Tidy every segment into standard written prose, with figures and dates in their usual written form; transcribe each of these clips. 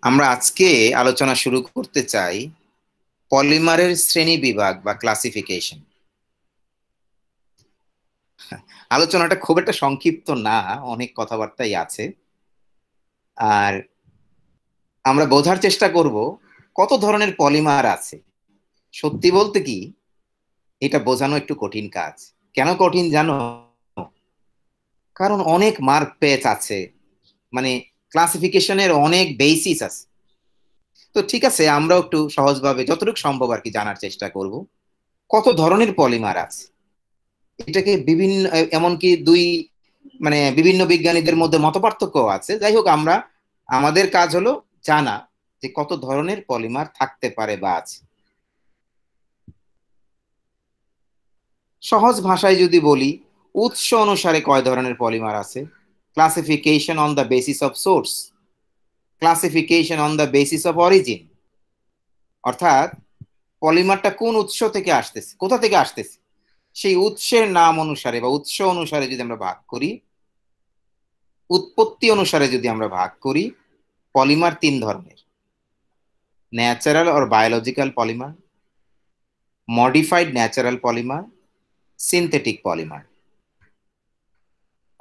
আমরা আজকে আলোচনা শুরু করতে চাই পলিমারের শ্রেণী বিভাগ বা ক্লাসিফিকেশন। আলোচনাটা খুব একটা সংক্ষিপ্ত না, অনেক কথাবার্তাই আছে। আর আমরা বোঝার চেষ্টা করব কত ধরনের পলিমার আছে। সত্যি বলতে কি, এটা বোঝানো একটু কঠিন কাজ। কেন কঠিন জানো? কারণ অনেক মার্ক পেজ আছে, মানে ক্লাসিফিকেশনের অনেক বেসিস আছে। তো ঠিক আছে, আমরা একটু সহজভাবে যতটুকু সম্ভব আর কি জানার চেষ্টা করব কত ধরনের পলিমার আছে। এটাকে বিভিন্ন এমনকি বিভিন্ন বিজ্ঞানীদের মধ্যে মতপার্থক্য আছে। যাই হোক, আমাদের কাজ হলো জানা যে কত ধরনের পলিমার থাকতে পারে বা আছে। সহজ ভাষায় যদি বলি, উৎস অনুসারে কয় ধরনের পলিমার আছে। Classification on the basis of swords, classification on the basis of origin. অর্থাৎ পলিমারটা কোন উৎস থেকে আসতেছে, কোথা থেকে আসতেছে, সেই উৎসের নাম অনুসারে বা উৎস অনুসারে যদি আমরা ভাগ করি, উৎপত্তি অনুসারে যদি আমরা ভাগ করি, পলিমার তিন ধরনের: natural or biological polymer, modified natural polymer, synthetic polymer.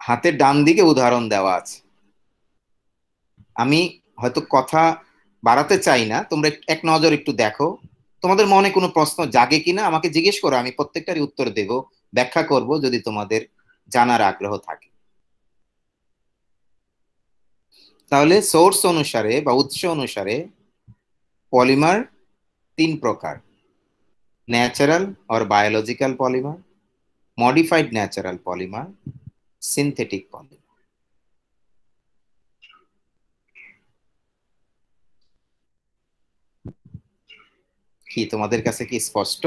হাতের ডান দিকে উদাহরণ দেওয়া আছে। আমি হয়তো কথা বাড়াতে চাই না, তোমরা এক নজর একটু দেখো, তোমাদের মনে কোনো প্রশ্ন জাগে কিনা আমাকে জিজ্ঞেস করো, আমি প্রত্যেকটারই উত্তর দেব, ব্যাখ্যা করব যদি তোমাদের জানার আগ্রহ থাকে। তাহলে সোর্স অনুসারে বা উৎস অনুসারে পলিমার তিন প্রকার: natural or biological polymer, modified natural polymer, synthetic polymer. কি তোমাদের কাছে কি স্পষ্ট?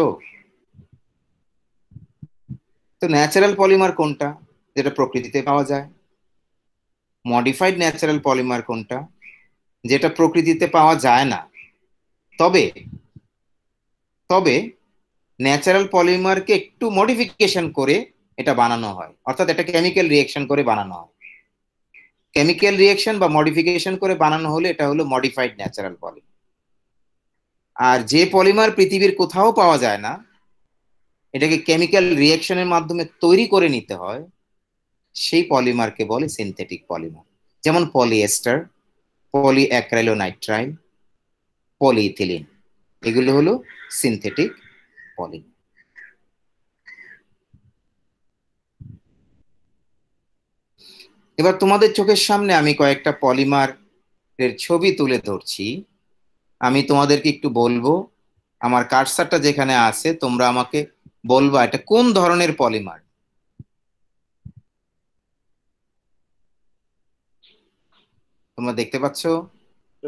তো ন্যাচারাল পলিমার কোনটা, যেটা প্রকৃতিতে পাওয়া যায়? মডিফাইড ন্যাচারাল পলিমার কোনটা, যেটা প্রকৃতিতে পাওয়া যায় না, তবে তবে ন্যাচারাল পলিমারকে একটু মডিফিকেশন করে এটা বানানো হয়, অর্থাৎ এটা কেমিক্যাল রিয়েকশন করে বানানো হয়। কেমিক্যাল রিয়েকশন বা মডিফিকেশন করে বানানো হলে এটা হলো মডিফাইড ন্যাচারাল পলিমার। আর যে পলিমার পৃথিবীর কোথাও পাওয়া যায় না, এটাকে কেমিক্যাল রিয়েকশনের মাধ্যমে তৈরি করে নিতে হয়, সেই পলিমারকে বলে সিনথেটিক পলিমার। যেমন পলিএস্টার, পলিঅ্যাক্রাইলোনাইট্রাইল, পলিইথিলিন, এগুলো হলো সিনথেটিক পলিমার। এবার তোমাদের চোখের সামনে আমি কয়েকটা পলিমার এর ছবি তুলে ধরছি। আমি তোমাদেরকে একটু বলবো, আমার কার্সারটা যেখানে আছে তোমরা আমাকে বলবা এটা কোন ধরনের পলিমার। তোমরা দেখতে পাচ্ছ?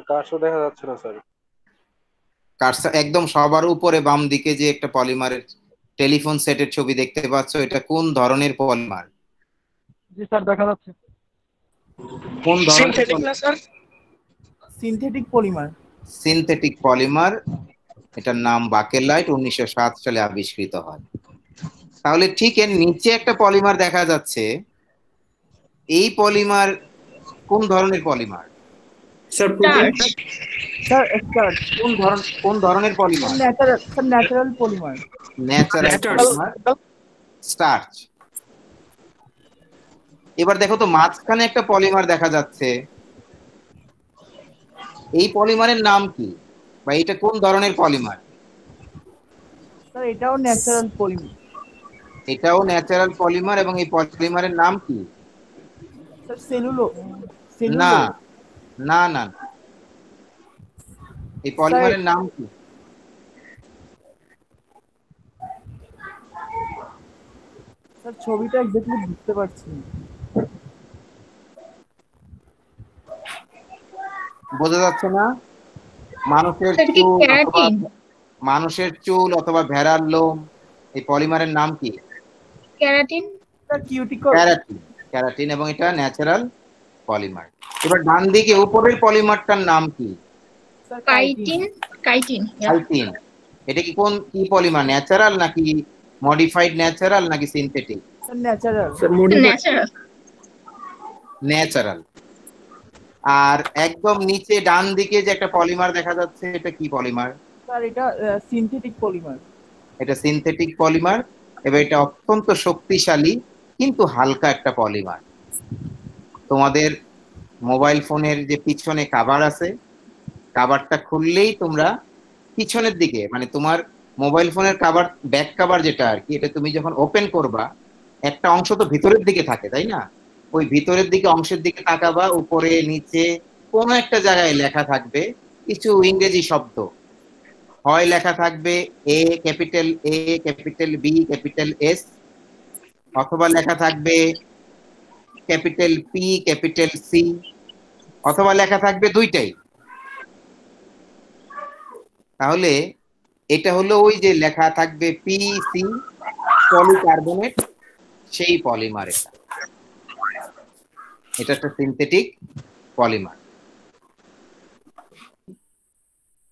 কার্সও দেখা যাচ্ছে না স্যার। কার্সার একদম সবার উপরে বাম দিকে যে একটা পলিমারের টেলিফোন সেটের ছবি দেখতে পাচ্ছ, এটা কোন ধরনের পলিমার? জি স্যার, দেখা যাচ্ছে। কোন ধরনের সিনথেটিক না sir? Synthetic polymer. Synthetic polymer. এটার নাম বাকেলাইট, 1907 সালে আবিষ্কৃত হয়। তাহলে ঠিক এর নিচে একটা পলিমার দেখা যাচ্ছে, এই পলিমার কোন ধরনের polymer? Sir protein. Sir starch. কোন ধরনের polymer? Natural polymer. Natural Starch. Polymer, starch. এবার দেখো তো, মাঝখানে একটা পলিমার দেখা যাচ্ছে, এই পলিমারের নাম কি, বা এটা কোন ধরনের পলিমার? স্যার এটাও ন্যাচারাল পলিমার। এটাও ন্যাচারাল পলিমার, এবং এই পলিমারের নাম কি? স্যার সেলুলো। না, না, না, না। এই পলিমারের নাম কি? স্যার ছবিটা এক্স্যাক্টলি বুঝতে পারছি না। বোঝা যাচ্ছে না? মানুষের এটা কি চুল অথবা ক্যারাটিন? ভেড়ার লোম, এই পলিমারের নাম কি? Keratin. Sir cuticle. Keratin. Keratin, এবং এটা ন্যাচারাল পলিমার। এবার ডান দিকে উপরের পলিমারটার নাম কি? Sir chitin. কাইটিন। কাইটিন। এটা কি কি পলিমার, ন্যাচারাল নাকি মডিফাইড ন্যাচারাল নাকি synthetic? Sir natural. Sir modified. Natural. Natural. আর একদম নিচে ডান দিকে যে একটা পলিমার দেখা যাচ্ছে, এটা কি পলিমার? স্যার এটা সিনথেটিক পলিমার। এটা সিনথেটিক পলিমার, এবং এটা অত্যন্ত শক্তিশালী কিন্তু হালকা একটা পলিমার। তোমাদের মোবাইল ফোনের যে পিছনে কাভার আছে, কাভারটা খুললেই তোমরা পিছনের দিকে, মানে তোমার মোবাইল ফোনের কাভার, ব্যাক কাভার যেটা আর কি, এটা তুমি যখন ওপেন করবা একটা অংশ তো ভিতরের দিকে থাকে, তাই না? ওই ভিতরের দিকে অংশের দিকে তাকাবা, উপরে নিচে কোনো একটা জায়গায় লেখা থাকবে কিছু ইংরেজি শব্দ। হয় লেখা থাকবে এ ক্যাপিটাল, এ ক্যাপিটাল, বি ক্যাপিটাল, এস, অথবা লেখা থাকবে ক্যাপিটাল পি ক্যাপিটাল সি, অথবা লেখা থাকবে দুইটাই। তাহলে এটা হলো ওই যে লেখা থাকবে পি সি, পলিকার্বনেট, সেই পলিমার। এটা এটা একটা সিনথেটিক পলিমার।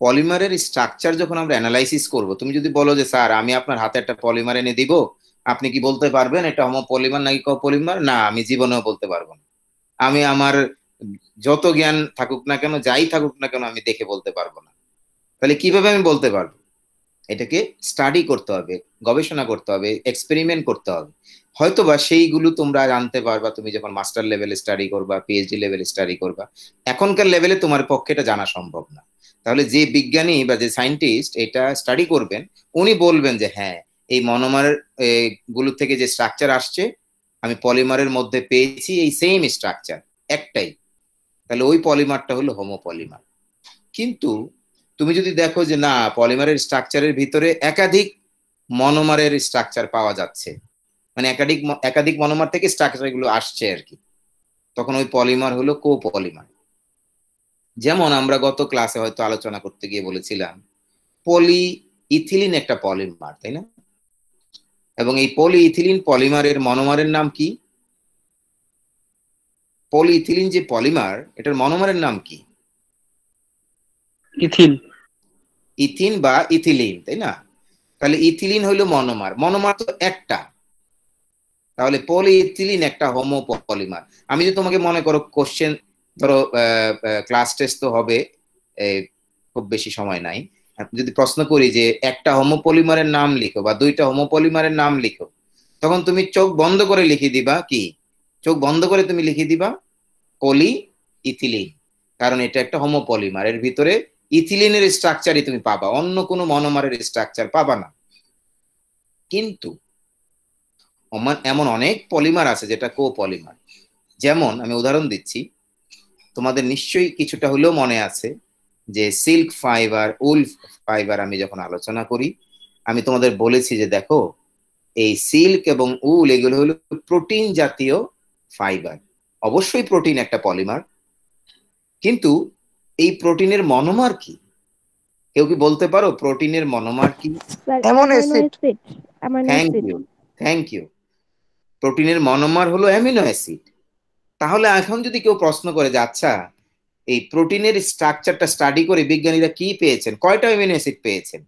পলিমারের স্ট্রাকচার যখন আমরা অ্যানালাইসিস করব, তুমি যদি বলো যে স্যার আমি আপনার হাতে একটা পলিমার এনে দিব, আপনি কি বলতে পারবেন এটা হোমো পলিমার নাকি কো-পলিমার? না, আমি জীবনেও বলতে পারবো না। আমি আমার যত জ্ঞান থাকুক না কেন, যাই থাকুক না কেন, আমি দেখে বলতে পারবো না। তাহলে কিভাবে আমি বলতে পারবো? এটাকে স্টাডি করতে হবে, গবেষণা করতে হবে, এক্সপেরিমেন্ট করতে হবে। হয়তোবা সেইগুলো তোমরা জানতে পারবা তুমি যখন মাস্টার লেভেলে স্টাডি করবা, পিএইচডি লেভেলে স্টাডি করবা। এখনকার লেভেলে তোমার পক্ষে এটা জানা সম্ভব না। তাহলে যে বিজ্ঞানী বা যে সায়েন্টিস্ট এটা স্টাডি করবেন, উনি বলবেন যে হ্যাঁ, এই মনোমারের গুলো থেকে যে স্ট্রাকচার আসছে, আমি পলিমারের মধ্যে পেয়েছি এই সেম স্ট্রাকচার, একটাই। তাহলে ওই পলিমারটা হলো হোমো পলিমার। কিন্তু তুমি যদি দেখো যে না, পলিমারের স্ট্রাকচারের ভিতরে একাধিক মনোমারের স্ট্রাকচার পাওয়া যাচ্ছে, মানে একাধিক একাধিক মনোমার থেকে স্ট্রাকচার গুলো আসছে আর কি, তখন ওই পলিমার হলো কো-পলিমার। যেমন আমরা গত ক্লাসে হয়তো আলোচনা করতে গিয়ে বলেছিলাম পলি ইথিলিন একটা পলিমার, তাই না? এবং এই পলি ইথিলিন পলিমারের মনোমারের নাম কি? পলি ইথিলিন যে পলিমার, এটার মনোমারের নাম কি? ইথিন। ইথিন বা ইথিলিন, তাই না? তাহলে ইথিলিন হইলো মনোমার, মনোমার তো একটা। তাহলে পলিইথিলিন একটা হোমো পলিমার। আমি যদি তোমাকে মনে করো কোশ্চেন, ধরো ক্লাস টেস্ট তো হবে, খুব বেশি সময় নাই, যদি প্রশ্ন করি যে একটা হোমো পলিমারের নাম লিখো বা দুইটা হোমো পলিমারের নাম লিখো, তখন তুমি চোখ বন্ধ করে লিখে দিবা কি? চোখ বন্ধ করে তুমি লিখে দিবা পলি ইথিলিন, কারণ এটা একটা হোমো পলিমার। এর ভিতরে ইথিলিনের স্ট্রাকচারই তুমি পাবা, অন্য কোনো মনোমারের স্ট্রাকচার পাবা না। কিন্তু এমন অনেক পলিমার আছে যেটা কো-পলিমার। যেমন আমি উদাহরণ দিচ্ছি, তোমাদের নিশ্চয়ই কিছুটা হলেও মনে আছে যে সিল্ক ফাইবার, উল ফাইবার আমি যখন আলোচনা করি, আমি তোমাদের বলেছি যে দেখো, এই সিল্ক এবং উল এগুলো হলো প্রোটিন জাতীয় ফাইবার। অবশ্যই প্রোটিন একটা পলিমার, কিন্তু এই প্রোটিনের মনোমার কি? কেউ কি বলতে পারো প্রোটিনের মনোমার কি? Amino acid. Thank you, thank you. প্রোটিনের মনোমার হলো অ্যামিনো অ্যাসিড। তাহলে এখন যদি কেউ প্রশ্ন করে যে আচ্ছা, এই প্রোটিনের স্ট্রাকচারটা স্টাডি করে বিজ্ঞানীরা কি পেয়েছেন, কয়টা অ্যামিনো অ্যাসিড পেয়েছেন?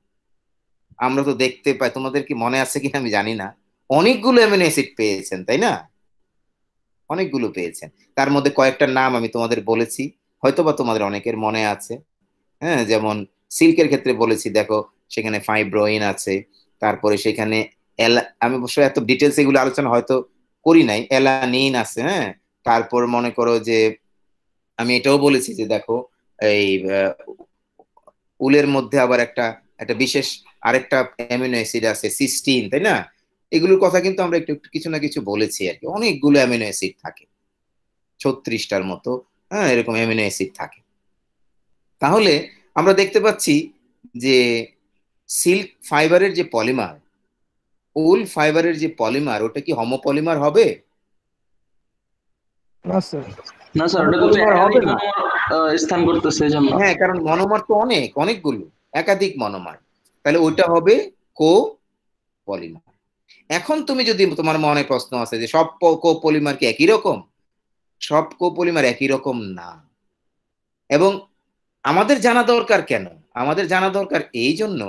আমরা তো দেখতে পাই, তোমাদের কি মনে আছে কিনা আমি জানি না, অনেকগুলো অ্যামিনো অ্যাসিড পেয়েছেন, তাই না? অনেকগুলো পেয়েছেন। তার মধ্যে কয়েকটার নাম আমি তোমাদের বলেছি, হয়তোবা তোমাদের অনেকের মনে আছে। হ্যাঁ, যেমন সিল্কের ক্ষেত্রে বলেছি, দেখো সেখানে ফাইব্রোইন আছে, তারপরে সেখানে আমি অবশ্য এত ডিটেলস এগুলো আলোচনা হয়তো করি নাই, অ্যালানিন আছে। হ্যাঁ, তারপর মনে করো যে আমি এটাও বলেছি যে দেখো, এই উলের মধ্যে আবার একটা একটা বিশেষ আরেকটা অ্যামিনো অ্যাসিড আছে সিস্টিন, তাই না? এগুলোর কথা কিন্তু আমরা একটু একটু কিছু না কিছু বলেছি আর কি। অনেকগুলো অ্যামিনো অ্যাসিড থাকে, 36টার মতো, হ্যাঁ, এরকম অ্যামিনো অ্যাসিড থাকে। তাহলে আমরা দেখতে পাচ্ছি যে সিল্ক ফাইবারের যে পলিমার, উল ফাইবারের যে পলিমার, ওটা কি হোমোপলিমার হবে? না স্যার। না স্যার, ওটা তো হোমোপলিমার হবে একাধিক না। মনোমর স্থান করতেছে এই জন্য। হ্যাঁ, কারণ মনোমার তো অনেকগুলো, একাধিক মনোমার। তাহলে ওইটা হবে কো পলিমার। এখন তুমি যদি, তোমার মনে প্রশ্ন আছে যে সব কো পলিমার কি একই রকম? সব কো পলিমার একই রকম না। এবং আমাদের জানা দরকার কেন? আমাদের জানা দরকার এই জন্য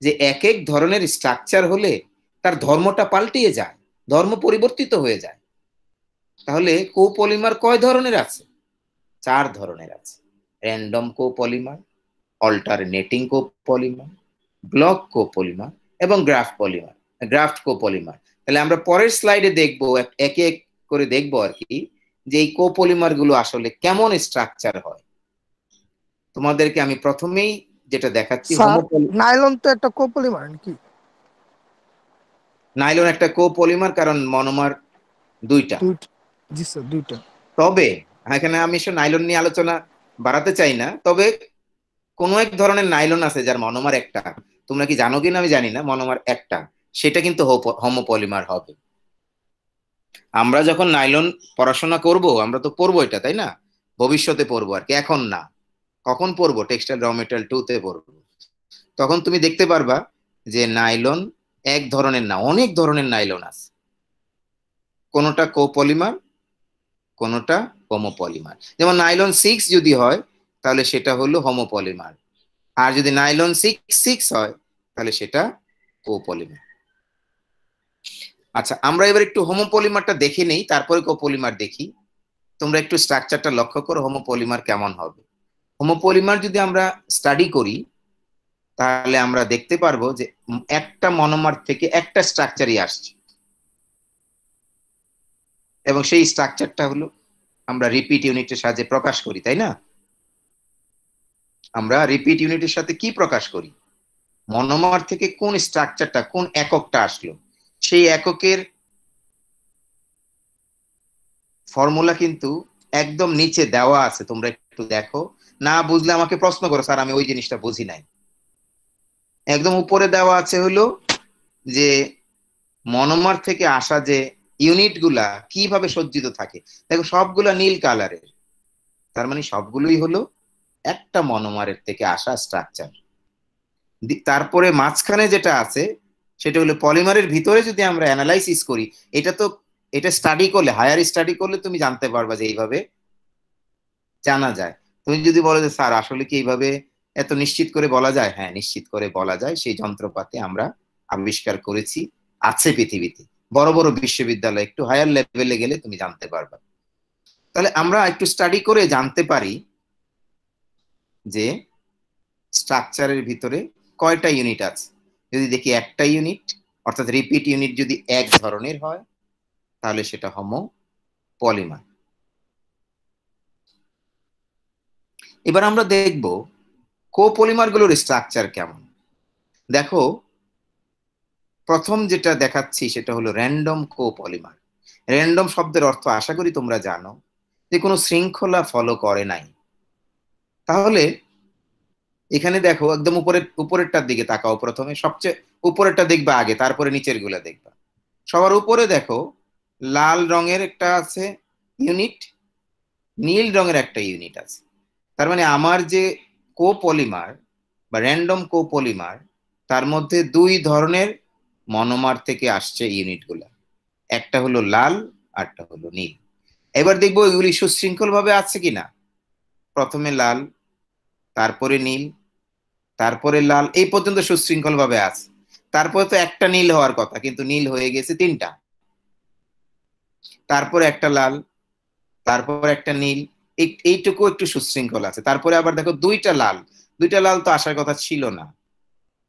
যে এক এক ধরনের স্ট্রাকচার হলে তার ধর্মটা পাল্টিয়ে যায়, ধর্ম পরিবর্তিত হয়ে যায়। তাহলে কোপলিমার কয় ধরনের আছে? চার ধরনের আছে: র্যান্ডম কোপলিমার, অল্টারনেটিং কোপলিমার, ব্লক কোপলিমার এবং গ্রাফট কোপলিমার। তাহলে আমরা পরের স্লাইডে দেখব, একে এক করে দেখব আর কি, যে এই কোপলিমার গুলো আসলে কেমন স্ট্রাকচার হয়। তোমাদেরকে আমি প্রথমেই যেটা দেখাচ্ছি, স্যার নাইলন তো একটা কোপলিমার নাকি? নাইলন একটা কোপলিমার, কারণ মনোমার দুইটা। জি স্যার, দুইটা। তবে এখানে আমি নাইলন নিয়ে আলোচনা বাড়াতে চাই না, তবে কোন এক ধরনের নাইলন আছে যার মনোমার একটা। তোমরা কি জানো কিনা আমি জানি না, মনোমার একটা, সেটা কিন্তু হোমোপলিমার হবে। আমরা যখন নাইলন পড়াশোনা করব, আমরা তো পড়বো এটা, তাই না? ভবিষ্যতে পড়বো আর কি, এখন না। কখন পড়বো? টেক্সটাইল র মেটেরিয়াল 2 তে পড়বো। তখন তুমি দেখতে পারবা যে নাইলন এক ধরনের না, অনেক ধরনের নাইলন আছে। কোনটা কোপলিমার, কোনটা হোমোপলিমার। যেমন নাইলন 6 যদি হয় তাহলে সেটা হলো হোমোপলিমার, আর যদি নাইলন 6 হয় তাহলে সেটা কোপলিমার। আচ্ছা, আমরা এবার একটু হোমোপলিমারটা দেখে নেই, তারপরে কোপলিমার দেখি। তোমরা একটু স্ট্রাকচারটা লক্ষ্য করো, হোমোপলিমার কেমন হবে। হোমোপলিমার যদি আমরা স্টাডি করি তাহলে আমরা দেখতে পারবো যে একটা মনোমার থেকে একটা স্ট্রাকচারই আসছে, এবং সেই স্ট্রাকচারটা হলো আমরা রিপিট ইউনিটের সাহায্যে প্রকাশ করি, তাই না? আমরা রিপিট ইউনিটের সাথে কি প্রকাশ করি? মনোমার থেকে কোন স্ট্রাকচারটা, কোন এককটা আসলো, সেই এককের ফর্মুলা কিন্তু একদম নিচে দেওয়া আছে। তোমরা একটু দেখো, না বুঝলে আমাকে প্রশ্ন করো, স্যার আমি ওই জিনিসটা বুঝি নাই। একদম উপরে দেওয়া আছে হলো যে মনোমার থেকে আসা যে ইউনিট গুলা কিভাবে সজ্জিত থাকে। দেখো সবগুলা নীল কালারের, তার মানে সবগুলোই হলো একটা মনোমারের থেকে আসা স্ট্রাকচার। তারপরে মাঝখানে যেটা আছে সেটা হলো পলিমারের ভিতরে যদি আমরা অ্যানালাইসিস করি, এটা স্টাডি করলে, হায়ার স্টাডি করলে তুমি জানতে পারবা যে এইভাবে জানা যায়। তুমি যদি বলো যে স্যার আসলে কি এইভাবে এত নিশ্চিত করে বলা যায়, হ্যাঁ নিশ্চিত করে বলা যায়। সেই যন্ত্রপাতি আমরা আবিষ্কার করেছি, আছে পৃথিবীতে। বড় বড় বিশ্ববিদ্যালয়, একটু হায়ার লেভেলে গেলে তুমি জানতে পারবা। তাহলে আমরা একটু স্টাডি করে জানতে পারি যে স্ট্রাকচারের ভিতরে কয়টা ইউনিট আছে। যদি দেখি একটা ইউনিট, অর্থাৎ রিপিট ইউনিট যদি এক ধরনের হয় তাহলে সেটা হোমোপলিমার। এবার আমরা দেখব কোপলিমার গুলোর স্ট্রাকচার কেমন। দেখো প্রথম যেটা দেখাচ্ছি সেটা হলো র্যান্ডম কোপলিমার। র্যান্ডম শব্দের অর্থ আশা করি তোমরা জানো, যে কোনো শৃঙ্খলা ফলো করে নাই। তাহলে এখানে দেখো একদম উপরেরটার দিকে তাকাও, প্রথমে সবচেয়ে উপরেরটা দেখবা আগে, তারপরে নিচের গুলা দেখবা। সবার উপরে দেখো লাল রঙের একটা আছে ইউনিট, নীল রঙের একটা ইউনিট আছে। তার মানে আমার যে কোপলিমার বা র্যান্ডম কোপলিমার, তার মধ্যে দুই ধরনের মনোমার থেকে আসছে ইউনিট গুলা, একটা হলো লাল আরটা হলো নীল। এবার দেখবো এগুলি সুশৃঙ্খল ভাবে আছে কিনা। প্রথমে লাল, তারপরে নীল, তারপরে লাল, এই পর্যন্ত সুশৃঙ্খল ভাবে আছে। তারপরে তো একটা নীল হওয়ার কথা, কিন্তু নীল হয়ে গেছে তিনটা। তারপরে একটা লাল, তারপর একটা নীল, এইটুকু একটু সুশৃঙ্খল আছে। তারপরে আবার দেখো দুইটা লাল, দুইটা লাল তো আসার কথা ছিল না।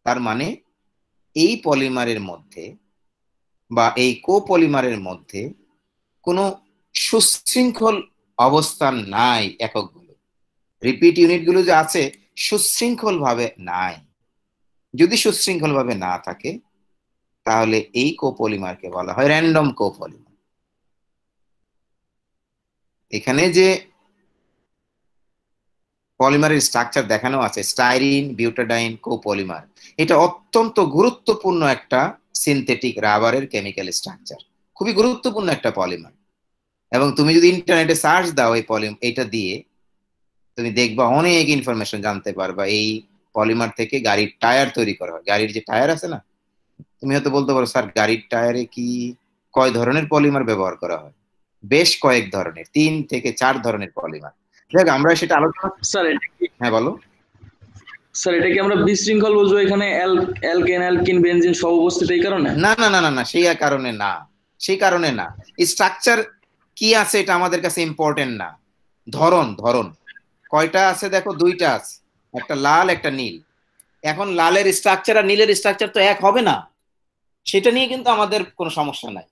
তার মানে এই পলিমারের মধ্যে বা এই কোপলিমারের মধ্যে কোনো সুশৃঙ্খল অবস্থান নাই। এককগুলো, রিপিট ইউনিটগুলো যে আছে সুশৃঙ্খল ভাবে নাই। যদি সুশৃঙ্খল ভাবে না থাকে তাহলে এই কোপলিমারকে বলা হয় র্যান্ডম কোপলিমার। এখানে যে পলিমারের স্ট্রাকচার দেখানো আছে, স্টাইরিন বিউটাডাইন কোপলিমার, এটা অত্যন্ত গুরুত্বপূর্ণ একটা সিনথেটিক রাবারের কেমিক্যাল স্ট্রাকচার, খুবই গুরুত্বপূর্ণ একটা পলিমার। এবং তুমি যদি ইন্টারনেটে সার্চ দাও এটা দিয়ে, তুমি দেখবা অনেক ইনফরমেশন জানতে পারবা। এই পলিমার থেকে গাড়ির টায়ার তৈরি করা হয়। গাড়ির যে টায়ার আছে না, তুমি হয়তো বলতে পারো স্যার গাড়ির টায়ারে কি কয় ধরনের পলিমার ব্যবহার করা হয়? বেশ কয়েক ধরনের, 3 থেকে 4 ধরনের পলিমার। দেখ আমরা সেটা আলোচনা। স্যার এটা কি হ্যাঁ বলো। স্যার এটা কি আমরা বিশৃঙ্খল বুঝবো? এখানে অ্যালকেন অ্যালকিন বেনজিন সব উপস্থিত এই কারণে? না না না না না, সেই কারণে না, সেই কারণে না। স্ট্রাকচার কি আছে এটা আমাদের কাছে ইম্পর্টেন্ট না। ধরন ধরন কয়টা আছে দেখো, দুইটা আছে, একটা লাল একটা নীল। এখন লালের স্ট্রাকচার আর নীলের স্ট্রাকচার তো এক হবে না, সেটা নিয়ে কিন্তু আমাদের কোনো সমস্যা নাই।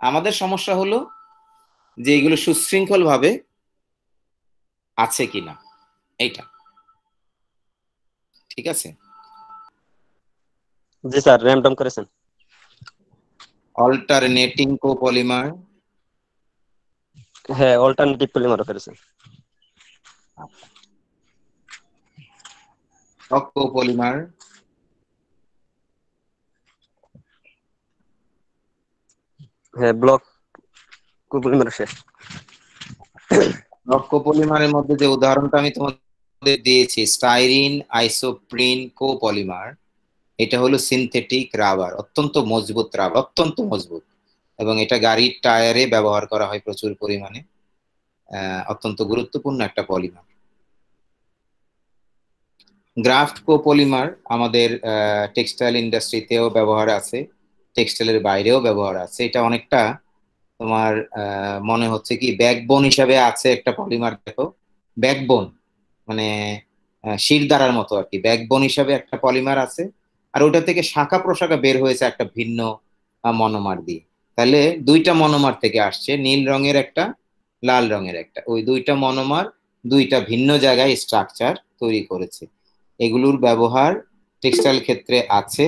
আমাদের সমস্যা হলো যে এগুলো সুশৃঙ্খল ভাবে আছে কিনা, এইটা। ঠিক আছে, জি স্যার, র্যাম ডাউন করেছেন। অল্টারনেটিং কোপলিমার, হ্যাঁ, অল্টারনেটিভ পলিমারও করেছেন। কোপলিমার, হ্যাঁ, ব্লক পলিমার শেষ। কোপলিমারের মধ্যে যে উদাহরণটা আমি তোমাদের দিয়েছি, স্টাইরিন আইসোপ্রিন কোপলিমার, এটা হলো সিনথেটিক রাবার, অত্যন্ত মজবুত রাবার, অত্যন্ত মজবুত, এবং এটা গাড়ির টায়ারে ব্যবহার করা হয় প্রচুর পরিমাণে। অত্যন্ত গুরুত্বপূর্ণ একটা পলিমার। গ্রাফট কোপলিমার আমাদের টেক্সটাইল ইন্ডাস্ট্রিতেও ব্যবহার আছে, টেক্সটাইলের বাইরেও ব্যবহার আছে। এটা অনেকটা তোমার মনে হচ্ছে কি ব্যাকবোন হিসাবে আছে একটা পলিমার, দেখো ব্যাকবোন মানে শিরদাঁড়ার মতো আর কি, ব্যাকবোন হিসাবে একটা পলিমার আছে। আর ওটা থেকে শাখা প্রশাখা বের হয়েছে একটা ভিন্ন মনোমার দিয়ে। তাহলে দুইটা মনোমার থেকে আসছে, নীল রঙের একটা, লাল রঙের একটা, ওই দুইটা মনোমার দুইটা ভিন্ন জায়গায় স্ট্রাকচার তৈরি করেছে। এগুলোর ব্যবহার টেক্সটাইল ক্ষেত্রে আছে,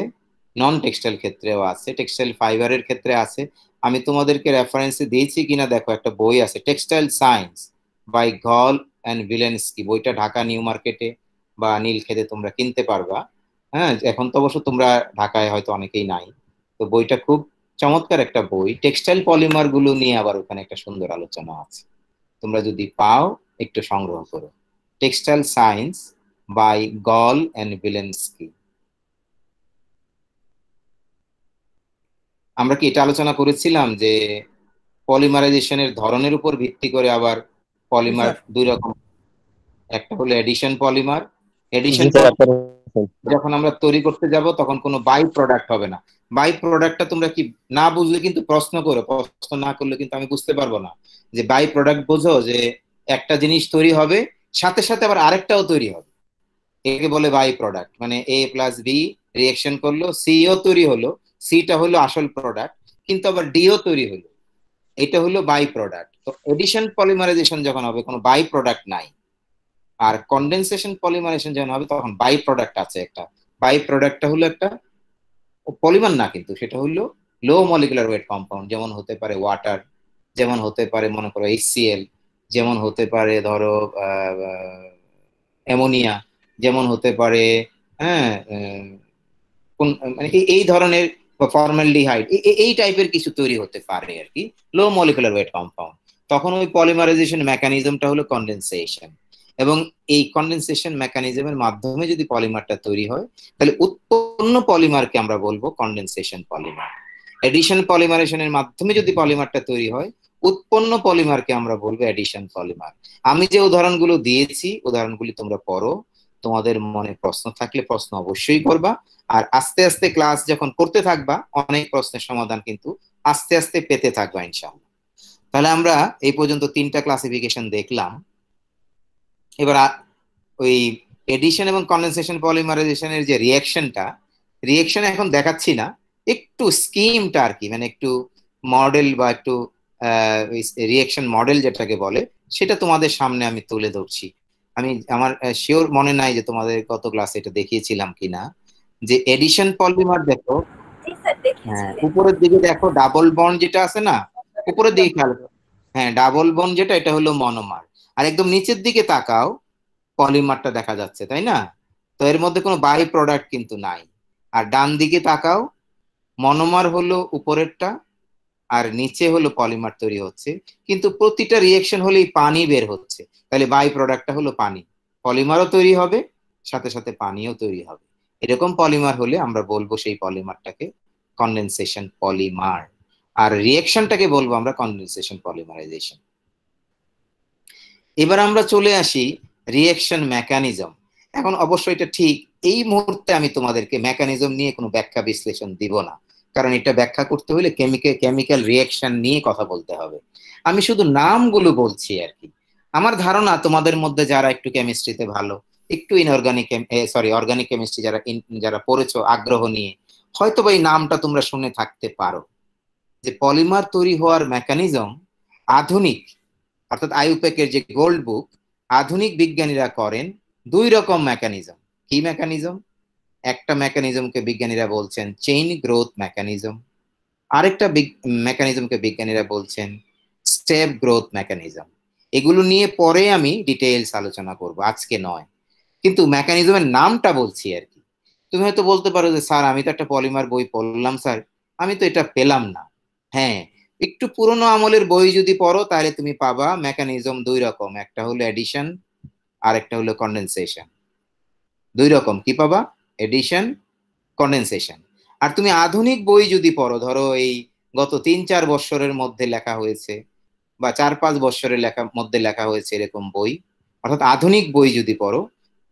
নন টেক্সটাইল ক্ষেত্রেও আছে, টেক্সটাইল ফাইবারের ক্ষেত্রে আছে। আমি তোমাদেরকে রেফারেন্সে দিয়েছি কিনা দেখো, একটা বই আছে textile science by Gohl and Vilensky, বইটা ঢাকা নিউ মার্কেটে বা নীলক্ষেতে তোমরা কিনতে পারবা। হ্যাঁ, এখন তো অবশ্য তোমরা ঢাকায় হয়তো অনেকেই নাই, তো বইটা খুব চমৎকার একটা বই। টেক্সটাইল পলিমার গুলো নিয়ে আবার ওখানে একটা সুন্দর আলোচনা আছে, তোমরা যদি পাও একটু সংগ্রহ করো। Textile science by Gohl and Vilensky. আমরা কি এটা আলোচনা করেছিলাম যে পলিমারাইজেশনের ধরনের উপর ভিত্তি করে আবার পলিমার দুই রকম, একটা হলো এডিশন পলিমার। এডিশন যখন আমরা তৈরি করতে যাব তখন কোনো বাই প্রোডাক্ট হবে না। বাই প্রোডাক্টটা তোমরা কি না বুঝলে কিন্তু প্রশ্ন করো, প্রশ্ন না করলে কিন্তু আমি বুঝতে পারবো না। যে বাই প্রোডাক্ট বোঝো যে একটা জিনিস তৈরি হবে সাথে সাথে আবার আরেকটাও তৈরি হবে, একে বলে বাই প্রোডাক্ট। মানে এ প্লাস বি রিয়েকশন করলো, সিও তৈরি হলো, সিটা হলো আসল প্রোডাক্ট, কিন্তু আবার ডিও তৈরি হলো, এটা হলো বাই প্রোডাক্ট। তো এডিশন পলিমারাইজেশন যখন হবে কোনো বাই প্রোডাক্ট নাই, আর কন্ডেনসেশন পলিমারাইজেশন যখন হবে তখন বাই প্রোডাক্ট আছে একটা। বাই প্রোডাক্টটা হলো একটা পলিমার না, কিন্তু সেটা হলো লো মলিকুলার ওয়েট কম্পাউন্ড, যেমন হতে পারে ওয়াটার, যেমন হতে পারে মনে করো HCl, যেমন হতে পারে ধরো অ্যামোনিয়া, যেমন হতে পারে হ্যাঁ কোন মানে এই ধরনের ফর্মালডিহাইড, এই টাইপের কিছু তৈরি হতে পারে আর কি, লো মলিকুলার ওয়েট কম্পাউন্ড। তখন ওই পলিমারাইজেশন মেকানিজমটা হলো কন্ডেনসেশন, এবং এই কন্ডেনসেশন মেকানিজমের মাধ্যমে যদি পলিমারটা তৈরি হয় তাহলে উৎপন্ন পলিমারকে আমরা বলবো কন্ডেনসেশন পলিমার। এডিশন পলিমারেশনের মাধ্যমে যদি পলিমারটা তৈরি হয়, উৎপন্ন পলিমারকে আমরা বলবো এডিশন পলিমার। আমি যে উদাহরণগুলো দিয়েছি উদাহরণগুলি তোমরা পড়ো, তোমাদের মনে প্রশ্ন থাকলে প্রশ্ন অবশ্যই করবা, আর আস্তে আস্তে ক্লাস যখন করতে থাকবা অনেক প্রশ্নের সমাধান কিন্তু আস্তে আস্তে পেতে থাকবা ইনশাআল্লাহ। তাহলে আমরা এই পর্যন্ত 3টা ক্লাসিফিকেশন দেখলাম। এবার ওই এডিশন এবং কন্ডেনসেশন পলিমারাইজেশনের যে রিয়েকশন এখন দেখাচ্ছি না, একটু স্কিমটা আর কি, মানে একটু মডেল বা একটু রিয়েকশন মডেল যেটাকে বলে সেটা তোমাদের সামনে আমি তুলে ধরছি। আমি আমার শিওর মনে নাই যে তোমাদের কত ক্লাসে এটা দেখিয়েছিলাম কিনা। যে এডিশন পলিমার দেখো, হ্যাঁ উপরের দিকে দেখো ডাবল বন্ড যেটা আছে না, উপরের দিকে খেয়াল করো, হ্যাঁ ডাবল বন্ড যেটা, এটা হলো মনোমার। আর একদম নিচের দিকে তাকাও, পলিমারটা দেখা যাচ্ছে তাই না? তো এর মধ্যে কোনো বাই প্রোডাক্ট কিন্তু নাই। আর ডান দিকে তাকাও, মনোমার হলো উপরেরটা আর নিচে হলো পলিমার তৈরি হচ্ছে, কিন্তু প্রতিটা রিয়েকশন হলেই পানি বের হচ্ছে, তাহলে বাই প্রোডাক্টটা হলো পানি। পলিমারও তৈরি হবে সাথে সাথে পানিও তৈরি হবে। এরকম পলিমার হলে আমরা বলবো সেই পলিমারটাকে কন্ডেনসেশন পলিমার, আর রিয়েকশনটাকে বলবো আমরা কন্ডেনসেশন পলিমারাইজেশন। এবার আমরা চলে আসি রিয়েকশন মেকানিজম। এখন অবশ্যই এটা ঠিক এই মুহূর্তে আমি তোমাদেরকে মেকানিজম নিয়ে কোনো ব্যাখ্যা বিশ্লেষণ দিব না, কারণ এটা ব্যাখ্যা করতে হলে কেমিক্যাল রিয়েকশন নিয়ে কথা বলতে হবে। আমি শুধু নামগুলো বলছি আর কি। আমার ধারণা তোমাদের মধ্যে যারা একটু কেমিস্ট্রিতে ভালো, একটু ইনঅর্গানিক অর্গানিক কেমিস্ট্রি যারা পড়েছো আগ্রহ নিয়ে, হয়তো বা এই নামটা তোমরা শুনে থাকতে পারো, যে পলিমার তৈরি হওয়ার মেকানিজম আধুনিক, অর্থাৎ আইউপ্যাকের যে গোল্ড বুক, আধুনিক বিজ্ঞানীরা করেন দুই রকম মেকানিজম। কি মেকানিজম? একটা মেকানিজমকে বিজ্ঞানীরা বলছেন চেইন গ্রোথ মেকানিজম, আরেকটা মেকানিজমকে বিজ্ঞানীরা বলছেন স্টেপ গ্রোথ মেকানিজম। এগুলো নিয়ে পরে আমি ডিটেইলস আলোচনা করব, আজকে নয়। কিন্তু মেকানিজমের নামটা বলছি আর কি। তুমি হয়তো বলতে পারো যে স্যার আমি তো একটা পলিমার বই পড়লাম স্যার, আমি তো এটা পেলাম না। হ্যাঁ, একটু পুরোনো আমলের বই যদি পড়ো তাহলে তুমি পাবা মেকানিজম দুই রকম, একটা হলো এডিশন আর একটা হলো কন্ডেনসেশন। দুই রকম কি পাবা? Addition, condensation. আর তুমি আধুনিক বই যদি পড়ো, ধরো এই গত 3-4 বছরের মধ্যে লেখা হয়েছে বা 4-5 বছরের মধ্যে লেখা হয়েছে এরকম বই, অর্থাৎ আধুনিক বই যদি পড়ো,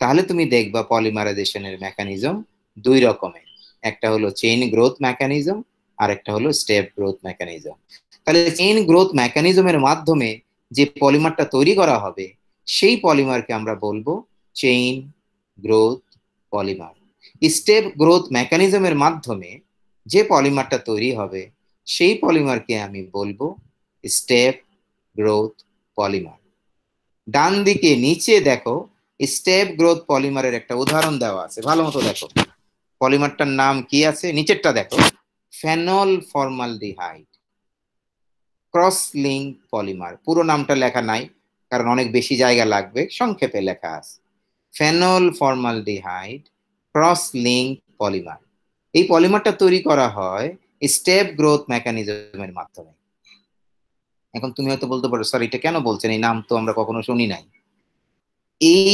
তাহলে তুমি দেখবা পলিমারাইজেশনের মেকানিজম দুই রকমের, একটা হলো চেইন গ্রোথ মেকানিজম আর একটা হলো স্টেপ গ্রোথ মেকানিজম। তাহলে চেইন গ্রোথ মেকানিজমের মাধ্যমে যে পলিমারটা তৈরি করা হবে সেই পলিমারকে আমরা বলবো chain growth polymer. Step growth মেকানিজমের মাধ্যমে যে পলিমারটা তৈরি হবে সেই পলিমারকে আমি বলবো স্টেপ গ্রোথ পলিমার। ডান দিকে নিচে দেখো স্টেপ গ্রোথ পলিমারের একটা উদাহরণ দেওয়া আছে, ভালো মতো দেখো। পলিমারটার নাম কি আছে? নিচেরটা দেখো, phenol formaldehyde cross link polymer. পুরো নামটা লেখা নাই কারণ অনেক বেশি জায়গা লাগবে, সংক্ষেপে লেখা আছে phenol formaldehyde cross link polymer. এই পলিমারটা তৈরি করা হয় স্টেপ গ্রোথ মেকানিজমের মাধ্যমে। এখন তুমি হয়তো বলতে পারো স্যার এটা কেন বলছেন, এই নাম তো আমরা কখনো শুনি নাই। এই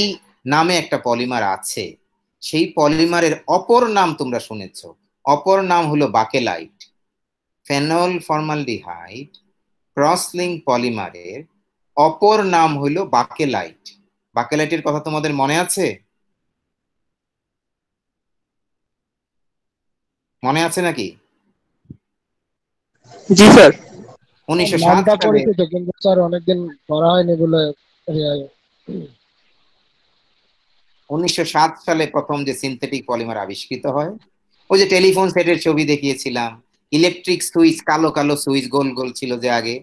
নামে একটা পলিমার আছে, সেই পলিমারের অপর নাম তোমরা শুনেছ, অপর নাম হলো বাকেলাইট। ফেনল ফর্মালডিহাইড ক্রস লিঙ্ক পলিমারের অপর নাম হলো বাকেলাইট। বাকেলাইটের কথা তোমাদের মনে আছে? মনে আছে নাকি? জি স্যার। 1907 নামটা সালে পরিচিত কিন্তু স্যার অনেকদিন পড়া হয়নি বলে। 1907 সালে প্রথম যে সিনথেটিক পলিমার আবিষ্কৃত হয়, ওই যে টেলিফোন সেটের ছবি দেখিয়েছিলাম, ইলেকট্রিক সুইচ, কালো কালো সুইচ গোল গোল ছিল যে আগে,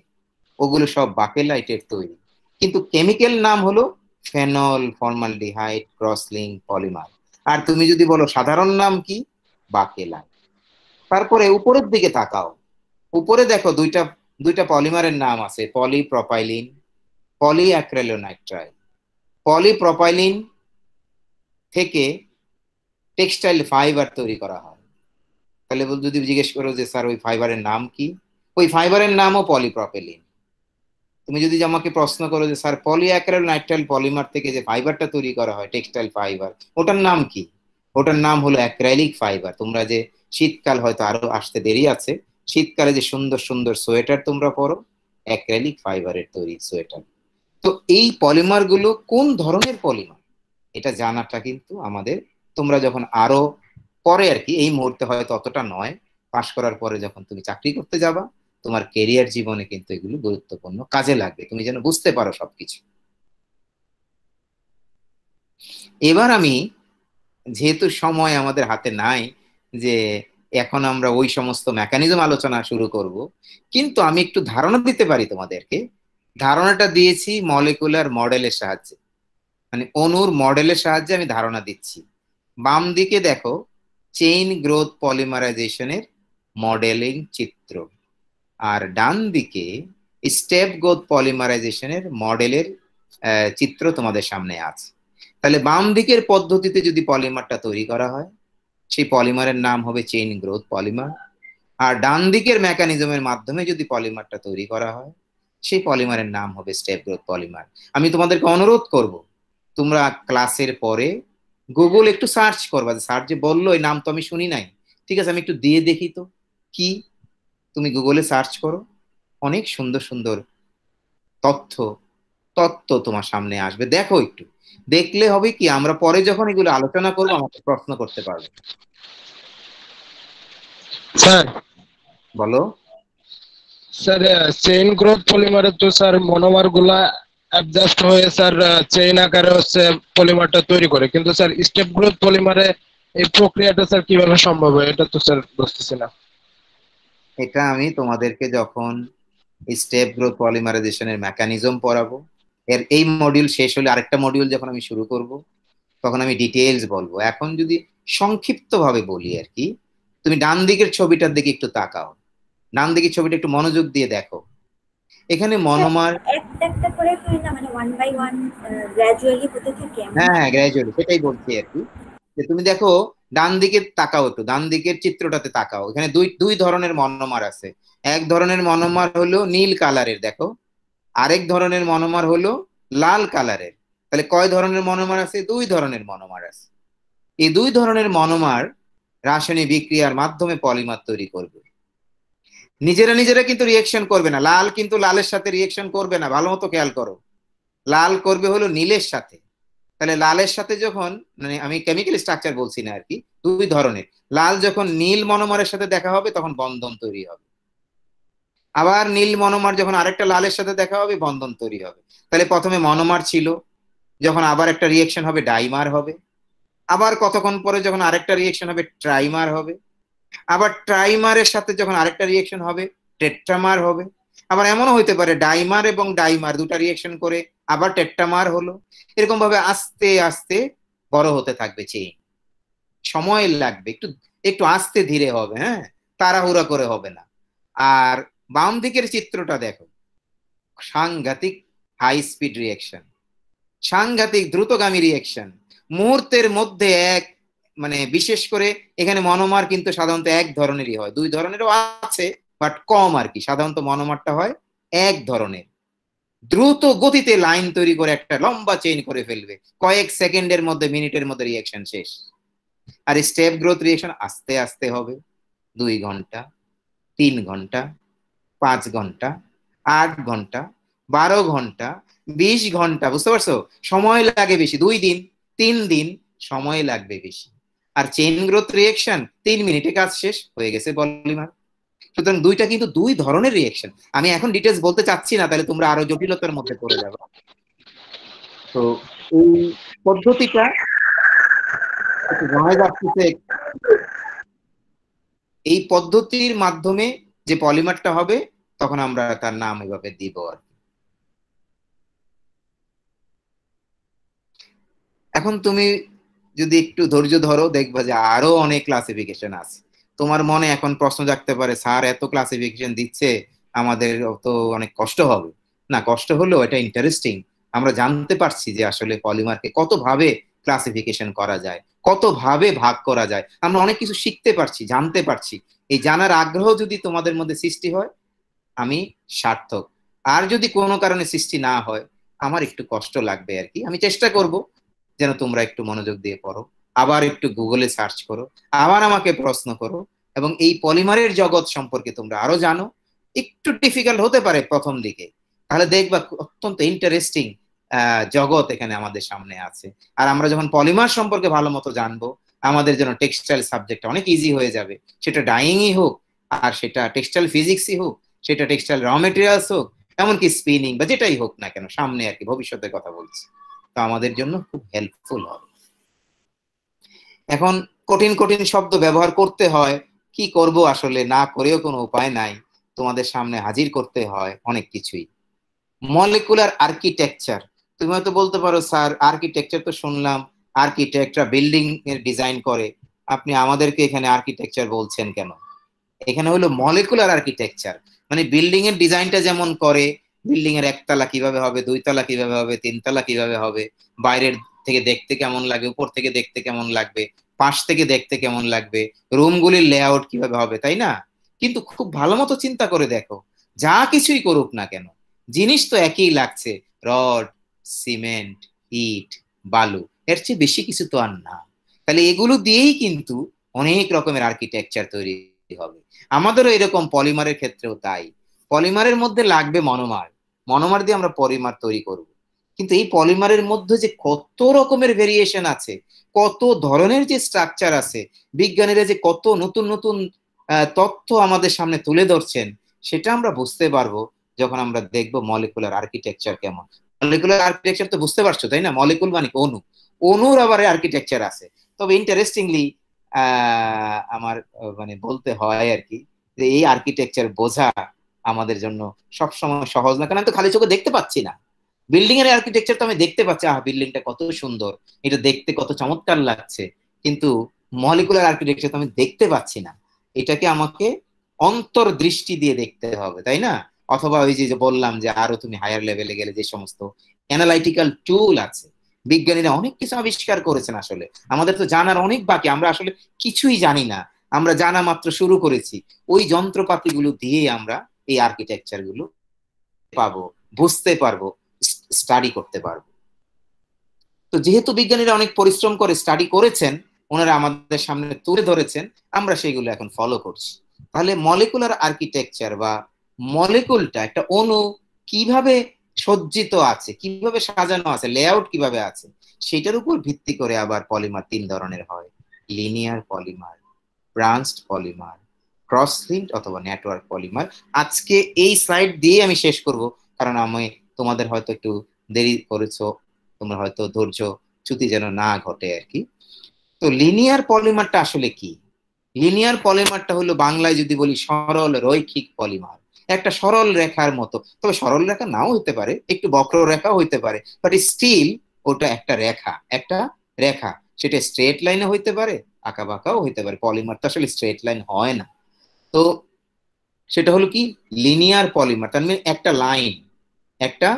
ওগুলো সব বাকেলাইটের তৈরি, কিন্তু কেমিক্যাল নাম হলো phenol formaldehyde cross link polymer. আর তুমি যদি বলো সাধারণ নাম কি? বাকেলাইট। তারপরে উপরের দিকে তাকাও, উপরে দেখো দুইটা দুইটা পলিমারের নাম আছে, পলিপ্রোপাইলিন, পলিঅ্যাক্রিলোনাইট্রাইল। পলিপ্রোপাইলিন থেকে টেক্সটাইল ফাইবার তৈরি করা হয়। তাহলে যদি জিজ্ঞেস করো যে স্যার ওই ফাইবারের নাম কি, ওই ফাইবারের নামও পলিপ্রোপাইলিন। তুমি যদি আমাকে প্রশ্ন করো যে স্যার পলিঅ্যাক্রিলোনাইট্রাইল পলিমার থেকে যে ফাইবারটা তৈরি করা হয় টেক্সটাইল ফাইবার, ওটার নাম কি? ওটার নাম হলো অ্যাক্রাইলিক ফাইবার। তোমরা যে শীতকাল হয়তো আরো আসতে দেরি আছে, শীতকালে যে সুন্দর সুন্দর সোয়েটার তোমরা পরো, অ্যাক্রাইলিক ফাইবারের তৈরি সোয়েটার। তো এই পলিমার গুলো কোন ধরনের পলিমার এটা জানাটা কিন্তু আমাদের, তোমরা যখন আরো পরে আর কি, এই মুহূর্তে হয়তো অতটা নয়, পাশ করার পরে যখন তুমি চাকরি করতে যাবা, তোমার কেরিয়ার জীবনে কিন্তু এগুলো গুরুত্বপূর্ণ কাজে লাগবে, তুমি যেন বুঝতে পারো সবকিছু। এবার আমি, যেহেতু সময় আমাদের হাতে নাই যে এখন আমরা ওই সমস্ত মেকানিজম আলোচনা শুরু করব, কিন্তু আমি একটু ধারণা দিতে পারি তোমাদেরকে। ধারণাটা দিয়েছি মলিকুলার মডেলের সাহায্যে, মানে অণুর মডেলের সাহায্যে আমি ধারণা দিচ্ছি। বাম দিকে দেখো চেইন গ্রোথ পলিমারাইজেশনের মডেলিং চিত্র, আর ডান দিকে স্টেপ গ্রোথ পলিমারাইজেশনের মডেলের চিত্র তোমাদের সামনে আছে। তাহলে বাম দিকের পদ্ধতিতে যদি পলিমারটা তৈরি করা হয় সেই পলিমারের নাম হবে চেইন গ্রোথ পলিমার, আর ডান দিকের মেকানিজমের মাধ্যমে যদি পলিমারটা তৈরি করা হয় সেই পলিমারের নাম হবে স্টেপ গ্রোথ পলিমার। আমি তোমাদেরকে অনুরোধ করব তোমরা ক্লাসের পরে গুগল একটু সার্চ করবা, স্যার যে বললো এই নাম তো আমি শুনি নাই, ঠিক আছে আমি একটু দিয়ে দেখি তো কি। তুমি গুগলে সার্চ করো, অনেক সুন্দর সুন্দর তথ্য তত্ত্ব তোমার সামনে আসবে, দেখো একটু, দেখলে হবে কি আমরা পরে যখন এগুলো আলোচনা করবো আমাকে প্রশ্ন করতে পারবে। স্যার বলো। স্যার চেইন গ্রোথ পলিমারে তো স্যার মনোমার গুলা অ্যাডজাস্ট হয়ে স্যার চেইন আকারে হচ্ছে পলিমারটা তৈরি করে, কিন্তু স্যার স্টেপ গ্রোথ পলিমারে এই প্রক্রিয়াটা স্যার কিভাবে সম্ভব হয় এটা তো স্যার বুঝতেছি না। এটা আমি তোমাদেরকে যখন স্টেপ গ্রোথ পলিমারাইজেশনের মেকানিজম পড়াবো, এই মডিউল শেষ হলে আরেকটা মডিউল যখন আমি শুরু করব তখন আমি ডিটেইলস বলবো। এখন যদি সংক্ষিপ্ত ভাবে বলি আর কি, তুমি ডান দিকের ছবিটার দিকে একটু তাকাও, ডান দিকের ছবিটা একটু মনোযোগ দিয়ে দেখো। এখানে মনোমার একটা একটা করে হয় না, মানে ওয়ান বাই ওয়ান গ্র্যাজুয়ালি হতে থাকে এমন? হ্যাঁ হ্যাঁ, গ্র্যাজুয়ালি, সেটাই বলছি আর কি। যে তুমি দেখো ডান দিকে তাকাও, একটু ডান দিকের চিত্রটাতে তাকাও। এখানে দুই দুই ধরনের মনোমার আছে। এক ধরনের মনোমার হলো নীল কালারের, দেখো। আরেক ধরনের মনোমার হলো লাল কালারের। তাহলে কয় ধরনের মনোমার আছে? দুই ধরনের মনোমার আছে। এই দুই ধরনের মনোমার রাসায়নিক বিক্রিয়ার মাধ্যমে পলিমার তৈরি করবে। নিজেরা নিজেরা কিন্তু রিয়েকশন করবে না। লাল কিন্তু লালের সাথে রিয়েকশন করবে না, ভালো মতো খেয়াল করো। লাল করবে হলো নীলের সাথে। তাহলে লালের সাথে যখন, মানে আমি কেমিক্যাল স্ট্রাকচার বলছি না আর কি, দুই ধরনের। লাল যখন নীল মনোমারের সাথে দেখা হবে তখন বন্ধন তৈরি হবে, আবার নীল মনোমার যখন আরেকটা লালের সাথে দেখা হবে বন্ধন তৈরি হবে। তাহলে প্রথমে মনোমার ছিল, যখন আবার একটা রিয়েকশন হবে ডাইমার হবে, আবার কতক্ষণ পরে যখন আরেকটা রিয়েকশন হবে ট্রাইমার হবে, আবার ট্রাইমারের সাথে যখন আরেকটা রিয়েকশন হবে টেট্রামার হবে। আবার এমনও হইতে পারে ডাইমার এবং ডাইমার দুটা রিয়েকশন করে আবার টেট্রামার হলো। এরকম ভাবে আস্তে আস্তে বড় হতে থাকবে চেইন। সময় লাগবে, একটু একটু আস্তে ধীরে হবে, হ্যাঁ, তাড়াহুড়া করে হবে না। আর বাম দিকের চিত্রটা দেখো, সাংঘাতিক হাই স্পিড রিয়েকশন, সাংঘাতিক দ্রুতগামী রিয়েকশন, মুহূর্তের মধ্যে এক, মানে বিশেষ করে এখানে মনোমার কিন্তু সাধারণত এক ধরনেরই হয়, দুই ধরনেরও আছে বাট কম আর কি। সাধারণত মনোমারটা হয় এক ধরনের। দ্রুত গতিতে লাইন তৈরি করে একটা লম্বা চেইন করে ফেলবে, কয়েক সেকেন্ডের মধ্যে, মিনিটের মধ্যে রিয়েকশন শেষ। আর স্টেপ গ্রোথ রিয়েকশন আস্তে আস্তে হবে, 2 ঘন্টা, 3 ঘন্টা, 5 ঘন্টা, 8 ঘন্টা, 12 ঘন্টা, 20 ঘন্টা, বুঝতে পারছো? সময় লাগে বেশি, 2 দিন 3 দিন সময় লাগবে বেশি। আর চেইন গ্রোথ রিয়েকশন 3 মিনিটে কাজ শেষ হয়ে গেছে পলিমার। সুতরাং দুইটা কিন্তু দুই ধরনের রিয়েকশন। আমি এখন ডিটেলস বলতে চাচ্ছি না, তাহলে তোমরা আরো জটিলতার মধ্যে পড়ে যাবে। তো এই পদ্ধতিটা একটু জানা যাচ্ছে, এই পদ্ধতির মাধ্যমে যে পলিমারটা হবে তখন আমরা তার নাম এভাবে দিব আর কি। এখন তুমি যদি একটু ধৈর্য ধরো দেখবা যে আরো অনেক ক্লাসিফিকেশন আছে। তোমার মনে এখন প্রশ্ন জাগতে পারে, স্যার এত ক্লাসিফিকেশন দিচ্ছে, আমাদের তো অনেক কষ্ট হবে। না, কষ্ট হলেও এটা ইন্টারেস্টিং। আমরা জানতে পারছি যে আসলে পলিমারকে কত ভাবে ক্লাসিফিকেশন করা যায়, কত ভাবে ভাগ করা যায়। আমরা অনেক কিছু শিখতে পারছি, জানতে পারছি। এই জানার আগ্রহ যদি তোমাদের মধ্যে সৃষ্টি হয় আমি সার্থক। আর যদি কোনো কারণে সৃষ্টি না হয় আমার একটু কষ্ট লাগবে আর কি। আমি চেষ্টা করব যেন তোমরা একটু মনোযোগ দিয়ে পড়ো, আবার একটু গুগলে সার্চ করো, আবার আমাকে প্রশ্ন করো, এবং এই পলিমারের জগৎ সম্পর্কে তোমরা আরো জানো। একটু ডিফিকাল্ট হতে পারে প্রথম দিকে, তাহলে দেখবা অত্যন্ত ইন্টারেস্টিং জগৎ এখানে আমাদের সামনে আছে। আর আমরা যখন পলিমার সম্পর্কে ভালো মতো জানবো আমাদের জন্য টেক্সটাইল সাবজেক্ট অনেক ইজি হয়ে যাবে। সেটা ডাইংই হোক, আর সেটা টেক্সটাইল ফিজিক্সই হোক, সেটা টেক্সটাইল র মেটেরিয়ালস হোক, এমনকি স্পিনিং বা যেটাই হোক না কেন, সামনে আর কি ভবিষ্যতের কথা বলছি, তো আমাদের জন্য খুব হেল্পফুল হবে। এখন কঠিন কঠিন শব্দ ব্যবহার করতে হয়, কি করব আসলে, না করেও কোনো উপায় নাই, তোমাদের সামনে হাজির করতে হয় অনেক কিছুই। মলিকুলার আর্কিটেকচার, তুমি হয়তো বলতে পারো স্যার আর্কিটেকচার তো শুনলাম, আর্কিটেক্টরা বিল্ডিং এর ডিজাইন করে, আপনি আমাদেরকে এখানে আর্কিটেকচার বলছেন কেন? এখানে হলো মলিকুলার আর্কিটেকচার, মানে বিল্ডিং এর ডিজাইনটা যেমন করে, বিল্ডিং এর একতলা কিভাবে হবে, 2 তলা কিভাবে হবে, 3 তলা কিভাবে হবে, বাইরের থেকে দেখতে কেমন লাগে, উপর থেকে দেখতে কেমন লাগবে, পাশ থেকে দেখতে কেমন লাগবে, রুমগুলির লেআউট কিভাবে হবে, তাই না? কিন্তু খুব ভালো মতো চিন্তা করে দেখো, যা কিছুই করুক না কেন জিনিস তো একই লাগছে, রড, সিমেন্ট, ইট, বালু, এর চেয়ে বেশি কিছু তো আর না। তাহলে এগুলো দিয়েই কিন্তু অনেক রকমের আর্কিটেকচার তৈরি হবে। আমাদেরও এরকম পলিমারের ক্ষেত্রেও তাই। পলিমারের মধ্যে লাগবে মনোমার, মনোমার দিয়ে আমরা পলিমার তৈরি করব। কিন্তু এই পলিমারের মধ্যে যে কত রকমের ভেরিয়েশন আছে, কত ধরনের যে স্ট্রাকচার আছে, বিজ্ঞানীরা যে কত নতুন নতুন তথ্য আমাদের সামনে তুলে ধরছেন, সেটা আমরা বুঝতে পারবো যখন আমরা দেখবো মলিকুলার আর্কিটেকচার কেমন। মলিকুলার আর্কিটেকচার তো বুঝতে পারছো তাই না? মলিকুল মানে অণু, অণুর আবার আর্কিটেকচার আছে। তবে ইন্টারেস্টিংলি আমার মানে বলতে হয় আর কি, যে এই আর্কিটেকচার বোঝা আমাদের জন্য সবসময় সহজ না, কারণ আমি তো খালি চোখে দেখতে পাচ্ছি না। বিল্ডিং এর আর্কিটেকচার তো আমি দেখতে পাচ্ছি, বিল্ডিংটা কত সুন্দর, এটা দেখতে কত চমৎকার লাগছে, কিন্তু মলিকুলার আর্কিটেকচার তো আমি দেখতে পাচ্ছি না। এটাকে আমাকে অন্তর্দৃষ্টি দিয়ে দেখতে হবে, তাই না? অথবা ওই যে বললাম যে আরো তুমি হায়ার লেভেলে গেলে যে সমস্ত অ্যানালাইটিক্যাল টুল আছে, বিজ্ঞানীরা অনেক কিছু আবিষ্কার করেছেন। আসলে আমাদের তো জানার অনেক বাকি, আমরা আসলে কিছুই জানি না, আমরা জানা মাত্র শুরু করেছি। ওই যন্ত্রপাতিগুলো দিয়ে আমরা এই আর্কিটেকচার গুলো পাবো, বুঝতে পারবো, স্টাডি করতে পারবো। তো যেহেতু বিজ্ঞানীরা অনেক পরিশ্রম করে স্টাডি করেছেন, ওনারা আমাদের সামনে তুলে ধরেছেন, আমরা সেগুলো এখন ফলো করছি। তাহলে মলিকুলার আর্কিটেকচার বা মলিকুলটা, একটা অণু কিভাবে সজ্জিত আছে, কিভাবে সাজানো আছে, লেআউট কিভাবে আছে, সেটার উপর ভিত্তি করে আবার পলিমার তিন ধরনের হয়: linear polymer, branched polymer, cross linked অথবা নেটওয়ার্ক পলিমার। আজকে এই স্লাইড দিয়ে আমি শেষ করব, কারণ আমি তোমাদের হয়তো একটু দেরি করেছো, তোমরা হয়তো ধৈর্য চ্যুতি যেন না ঘটে আর কি। তো লিনিয়ার পলিমারটা আসলে কি? লিনিয়ার পলিমারটা হলো বাংলায় যদি বলি সরল রৈখিক পলিমার, একটা সরল রেখার মতো। তবে সরল রেখা নাও হতে পারে, একটু বক্র রেখাও হইতে পারে, বাট স্টিল ওটা একটা রেখা, একটা রেখা। সেটা স্ট্রেট লাইনে হইতে পারে, আঁকা বাঁকাও হইতে পারে। পলিমার তো আসলে স্ট্রেট লাইন হয় না। তো সেটা হলো কি লিনিয়ার পলিমার, তার মানে একটা লাইন, একটা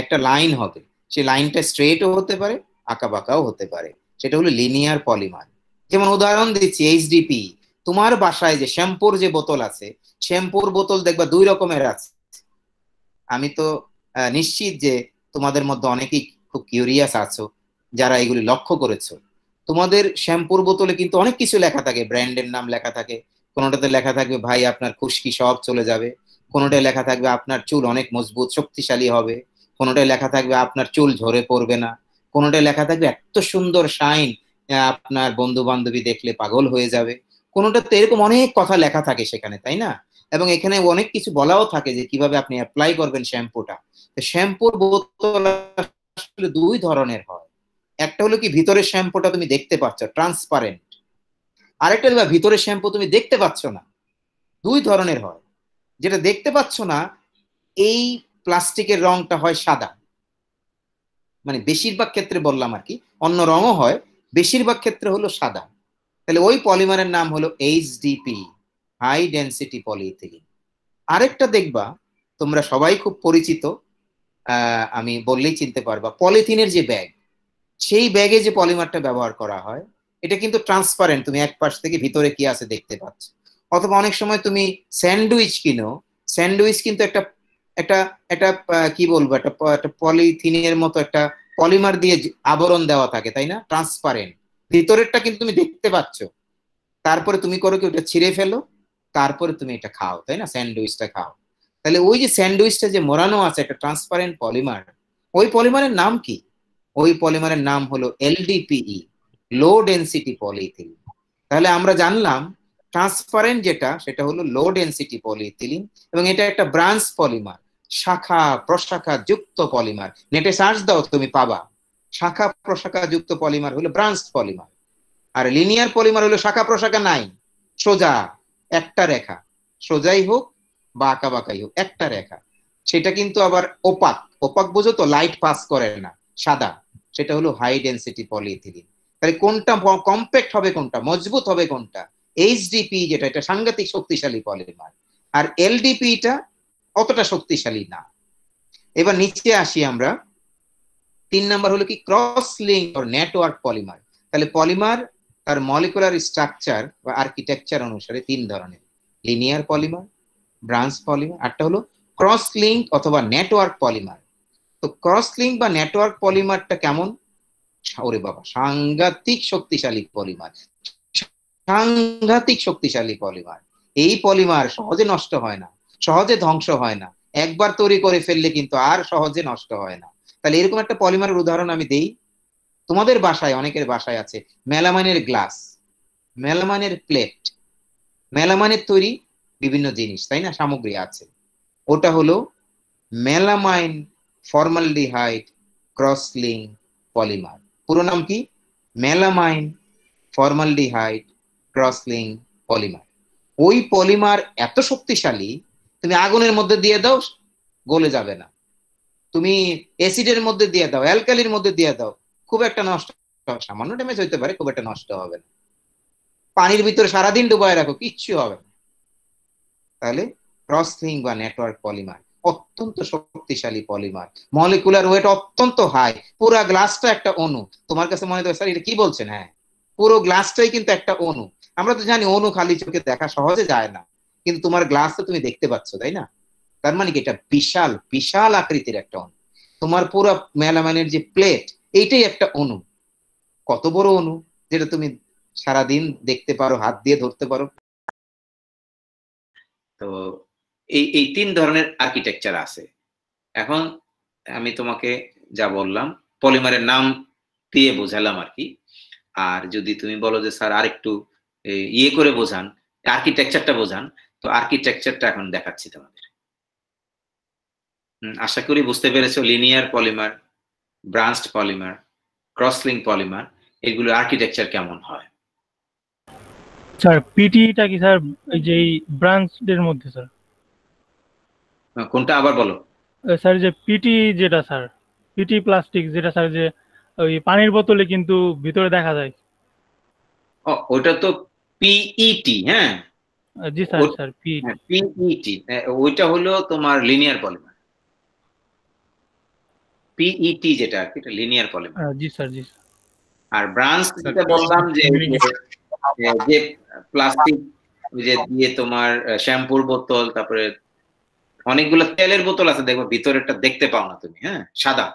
একটা লাইন হবে, সেই লাইনটা স্ট্রেটও হতে পারে, আঁকা বাঁকাও হতে পারে, সেটা হলো লিনিয়ার পলিমার। যেমন উদাহরণ দিচ্ছি, এইচডিপি। তোমার বাসায় যে শ্যাম্পুর যে বোতল আছে, শ্যাম্পুর বোতল দেখবা দুই রকমের আছে। আমি তো নিশ্চিত যে তোমাদের মধ্যে অনেকেই খুব কিউরিয়াস আছো যারা এগুলি লক্ষ্য করেছো। তোমাদের শ্যাম্পুর বোতলে কিন্তু অনেক কিছু লেখা থাকে, ব্র্যান্ডের নাম লেখা থাকে। কোনোটাতে লেখা থাকবে ভাই আপনার খুশকি সব চলে যাবে, কোনোটায় লেখা থাকবে আপনার চুল অনেক মজবুত শক্তিশালী হবে, কোনোটায় লেখা থাকবে আপনার চুল ঝরে পড়বে না, কোনোটায় লেখা থাকবে এত সুন্দর শাইন আপনার বন্ধু বান্ধবী দেখলে পাগল হয়ে যাবে। কোনোটাতে এরকম অনেক কথা লেখা থাকে সেখানে, তাই না? এবং এখানে অনেক কিছু বলাও থাকে যে কিভাবে আপনি অ্যাপ্লাই করবেন শ্যাম্পুটা। শ্যাম্পুর বোতল আসলে দুই ধরনের হয়। একটা হলো কি ভিতরের শ্যাম্পুটা তুমি দেখতে পাচ্ছ, ট্রান্সপারেন্ট। আরেকটা হলো ভিতরের শ্যাম্পু তুমি দেখতে পাচ্ছ না। দুই ধরনের হয়। যেটা দেখতে পাচ্ছ না, এই প্লাস্টিকের রংটা হয় সাদা, মানে বেশিরভাগ ক্ষেত্রে বললাম আর কি, অন্য রঙও হয়, বেশিরভাগ ক্ষেত্রে হলো সাদা। তাহলে ওই পলিমারের নাম হলো এইচডিপি, হাই ডেনসিটি পলিইথিলিন। আরেকটা দেখবা তোমরা সবাই খুব পরিচিত, আমি বললেই চিনতে পারবা, পলিথিনের যে ব্যাগ, সেই ব্যাগে যে পলিমারটা ব্যবহার করা হয়, এটা কিন্তু ট্রান্সপারেন্ট, তুমি এক পাশ থেকে ভিতরে কি আছে দেখতে পাচ্ছ। অথবা অনেক সময় তুমি স্যান্ডউইচ কিনো, স্যান্ডউইচ কিন্তু একটা একটা একটা কি বলবো, একটা পলিথিনের মতো একটা পলিমার দিয়ে আবরণ দেওয়া থাকে, তাই না? ট্রান্সপারেন্ট, ভিতরেরটা কিন্তু তুমি দেখতে পাচ্ছ। তারপরে তুমি করো কি, ওটা ছিঁড়ে ফেলো, তারপরে তুমি এটা খাও, তাই না? স্যান্ডউইচটা খাও। তাহলে ওই যে স্যান্ডউইচটা যে মোড়ানো আছে একটা ট্রান্সপারেন্ট পলিমার, ওই পলিমারের নাম কি? ওই পলিমারের নাম হলো এলডিপিই, লো ডেনসিটি পলিইথিলিন। তাহলে আমরা জানলাম ট্রান্সপারেন্ট যেটা, সেটা হলো লো ডেনসিটি পলিইথিলিন, এবং এটা একটা ব্রাঞ্চ পলিমার, শাখা প্রশাখা যুক্ত পলিমার। নেটে সার্চ দাও তুমি পাবা, শাখা প্রশাখা যুক্ত পলিমার হলো ব্রাঞ্চ পলিমার। আর লিনিয়ার পলিমার হলো শাখা প্রশাখা নাই, সোজা একটা রেখা, সোজাই হোক বা আঁকা বাঁকাই হোক একটা রেখা। সেটা কিন্তু আবার ওপাক, ওপাক বুঝো তো, লাইট পাস করে না, সাদা, সেটা হলো হাই ডেনসিটি পলিইথিলিন। তাহলে কোনটা কম্প্যাক্ট হবে, কোনটা মজবুত হবে, কোনটা? এইচডিপি যেটা, এটা সাংঘাতিক শক্তিশালী পলিমার, আর এলডিপিটা অতটা শক্তিশালী না। এবার নিচে আসি আমরা, 3 নাম্বার হলো কি cross link or network polymer. তাহলে পলিমার তার মলিকুলার স্ট্রাকচার বা আর্কিটেকচার অনুসারে 3 ধরনের: লিনিয়ার পলিমার, ব্রাঞ্চ পলিমার, আরটা হলো ক্রস লিঙ্ক অথবা নেটওয়ার্ক পলিমার। তো ক্রস লিঙ্ক বা নেটওয়ার্ক পলিমারটা কেমন? ওরে বাবা, সাংঘাতিক শক্তিশালী পলিমার, সাংঘাতিক শক্তিশালী পলিমার। এই পলিমার সহজে নষ্ট হয় না, সহজে ধ্বংস হয় না, একবার তৈরি করে ফেললে কিন্তু আর সহজে নষ্ট হয় না। তাহলে এরকম একটা পলিমারের উদাহরণ আমি দেই। তোমাদের বাসায়, অনেকের বাসায় আছে মেলামাইনের গ্লাস, মেলামাইনের প্লেট, মেলামাইনের তৈরি বিভিন্ন জিনিস, তাই না, সামগ্রী আছে। ওটা হলো melamine formaldehyde cross link polymer. পুরো নাম কি? Melamine formaldehyde cross link polymer. ওই পলিমার এত শক্তিশালী, তুমি আগুনের মধ্যে দিয়ে দাও গলে যাবে না, তুমি অ্যাসিডের মধ্যে দিয়ে দাও, অ্যালকালির মধ্যে দিয়ে দাও, খুব একটা নষ্ট, সামান্য ড্যামেজ হইতে পারে, খুব একটা নষ্ট হবে না। পানির ভিতরে সারাদিন ডুবায় রাখো, কিচ্ছু হবে না। তাহলে ক্রস লিঙ্ক বা নেটওয়ার্ক পলিমার অত্যন্ত শক্তিশালী পলিমার, মলিকুলার ওয়েট অত্যন্ত হাই। পুরো গ্লাসটা একটা অণু। তোমার কাছে মনে হয় স্যার এটা কি বলছেন? হ্যাঁ, পুরো গ্লাসটাই কিন্তু একটা অণু। আমরা তো জানি অণু খালি চোখে দেখা সহজে যায় না, কিন্তু তোমার গ্লাস তো তুমি দেখতে পাচ্ছ, তাই না? তার মানে কি এটা বিশাল বিশাল আকৃতির একটা অণু। তোমার পুরো মেলামাইনের যে প্লেট, এইটাই একটা অণু। কত বড় অণু, যেটা তুমি সারাদিন দেখতে পারো, হাত দিয়ে ধরতে পারো। তো এই তিন ধরনের আর্কিটেকচার আছে। এখন আমি তোমাকে যা বললাম পলিমারের নাম দিয়ে বোঝালাম আর কি। আর যদি তুমি বলো যে স্যার আরেকটু ইয়ে করে বোঝান, আর্কিটেকচারটা বোঝান, তো আর্কিটেকচারটা এখন দেখাচ্ছি তোমাদের। আশা করি বুঝতে পেরেছো। Linear polymer, branched polymer, cross link polymer, এগুলো আর্কিটেকচার কেমন হয়। স্যার পিটিটা কি স্যার এই যে ব্রাঞ্চের মধ্যে স্যার? কোনটা আবার বলো? স্যার যে পিটি যেটা স্যার, পিটি প্লাস্টিক যেটা স্যার, যে ওই পানির বোতলে কিন্তু ভিতরে দেখা যায়। ওটা তো পিইটি। হ্যাঁ জি স্যার, স্যার পিইটি ওইটা হলো তোমার লিনিয়ার পলিমার। পিইটি যেটা এটা লিনিয়ার পলিমার। জি স্যার, জি। আর ব্রাঞ্চ যেটা বললাম যে যে প্লাস্টিক যে দিয়ে তোমার শ্যাম্পুর বোতল, তারপরে অনেকগুলো তেলের বোতল আছে, দেখো ভিতরেরটা দেখতে পাও না তুমি, হ্যাঁ সাদা,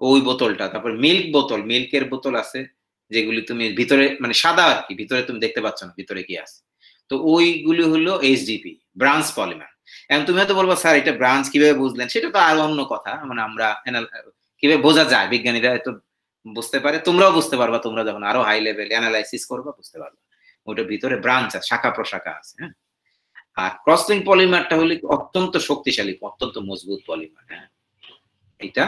ওই বোতলটা। তারপর মিল্ক বোতল, মিল্কের বোতল আছে যেগুলি তুমি ভিতরে মানে সাদা আর কি, ভিতরে তুমি দেখতে পাচ্ছ না ভিতরে কি আছে। তো ওইগুলি হলো এইচডিপি, ব্রাঞ্চ পলিমার। এখন তুমি হয়তো বলবো স্যার এটা ব্রাঞ্চ কিভাবে বুঝলেন? সেটা তো আর অন্য কথা, মানে আমরা কিভাবে বোঝা যায়, বিজ্ঞানীরা হয়তো বুঝতে পারে, তোমরাও বুঝতে পারবা, তোমরা যখন আরো হাই লেভেল অ্যানালাইসিস করবা বুঝতে পারবা ওটার ভিতরে ব্রাঞ্চ আছে, শাখা প্রশাখা আছে। হ্যাঁ, আর ক্রস লিঙ্ক পলিমারটা হলো অত্যন্ত শক্তিশালী, অত্যন্ত মজবুত পলিমার। হ্যাঁ, এটা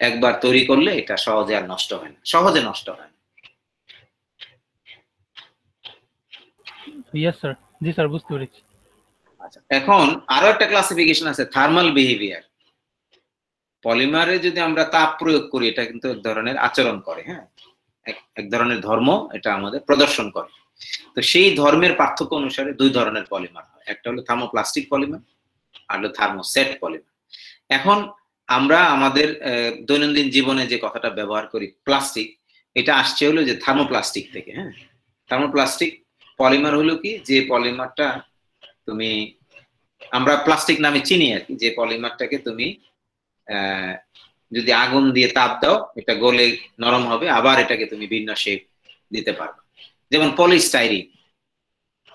একবার তৈরি করলে এটা সহজে আর নষ্ট হয় না, সহজে নষ্ট হয় না। ইয়েস স্যার, জি স্যার, বুঝতে পেরেছি। আচ্ছা, এখন আরো একটা ক্লাসিফিকেশন আছে, থার্মাল বিহেভিয়ার। পলিমারে যদি আমরা তাপ প্রয়োগ করি, এটা কিন্তু এক ধরনের আচরণ করে। হ্যাঁ, এক ধরনের ধর্ম এটা আমাদের প্রদর্শন করে। তো সেই ধর্মের পার্থক্য অনুসারে দুই ধরনের পলিমার হয়, একটা হলো থার্মোপ্লাস্টিক পলিমার আর হলো থার্মোসেট পলিমার। এখন আমরা আমাদের দৈনন্দিন জীবনে যে কথাটা ব্যবহার করি প্লাস্টিক, এটা আসছে হলো যে থার্মোপ্লাস্টিক থেকে। হ্যাঁ, থার্মোপ্লাস্টিক পলিমার হলো কি, যে পলিমারটা তুমি আমরা প্লাস্টিক নামে চিনি আর কি, যে পলিমারটাকে তুমি যদি আগুন দিয়ে তাপ দাও এটা গলে নরম হবে, আবার এটাকে তুমি ভিন্ন শেপ দিতে পারবে। যেমন পলিস্টাইরিন,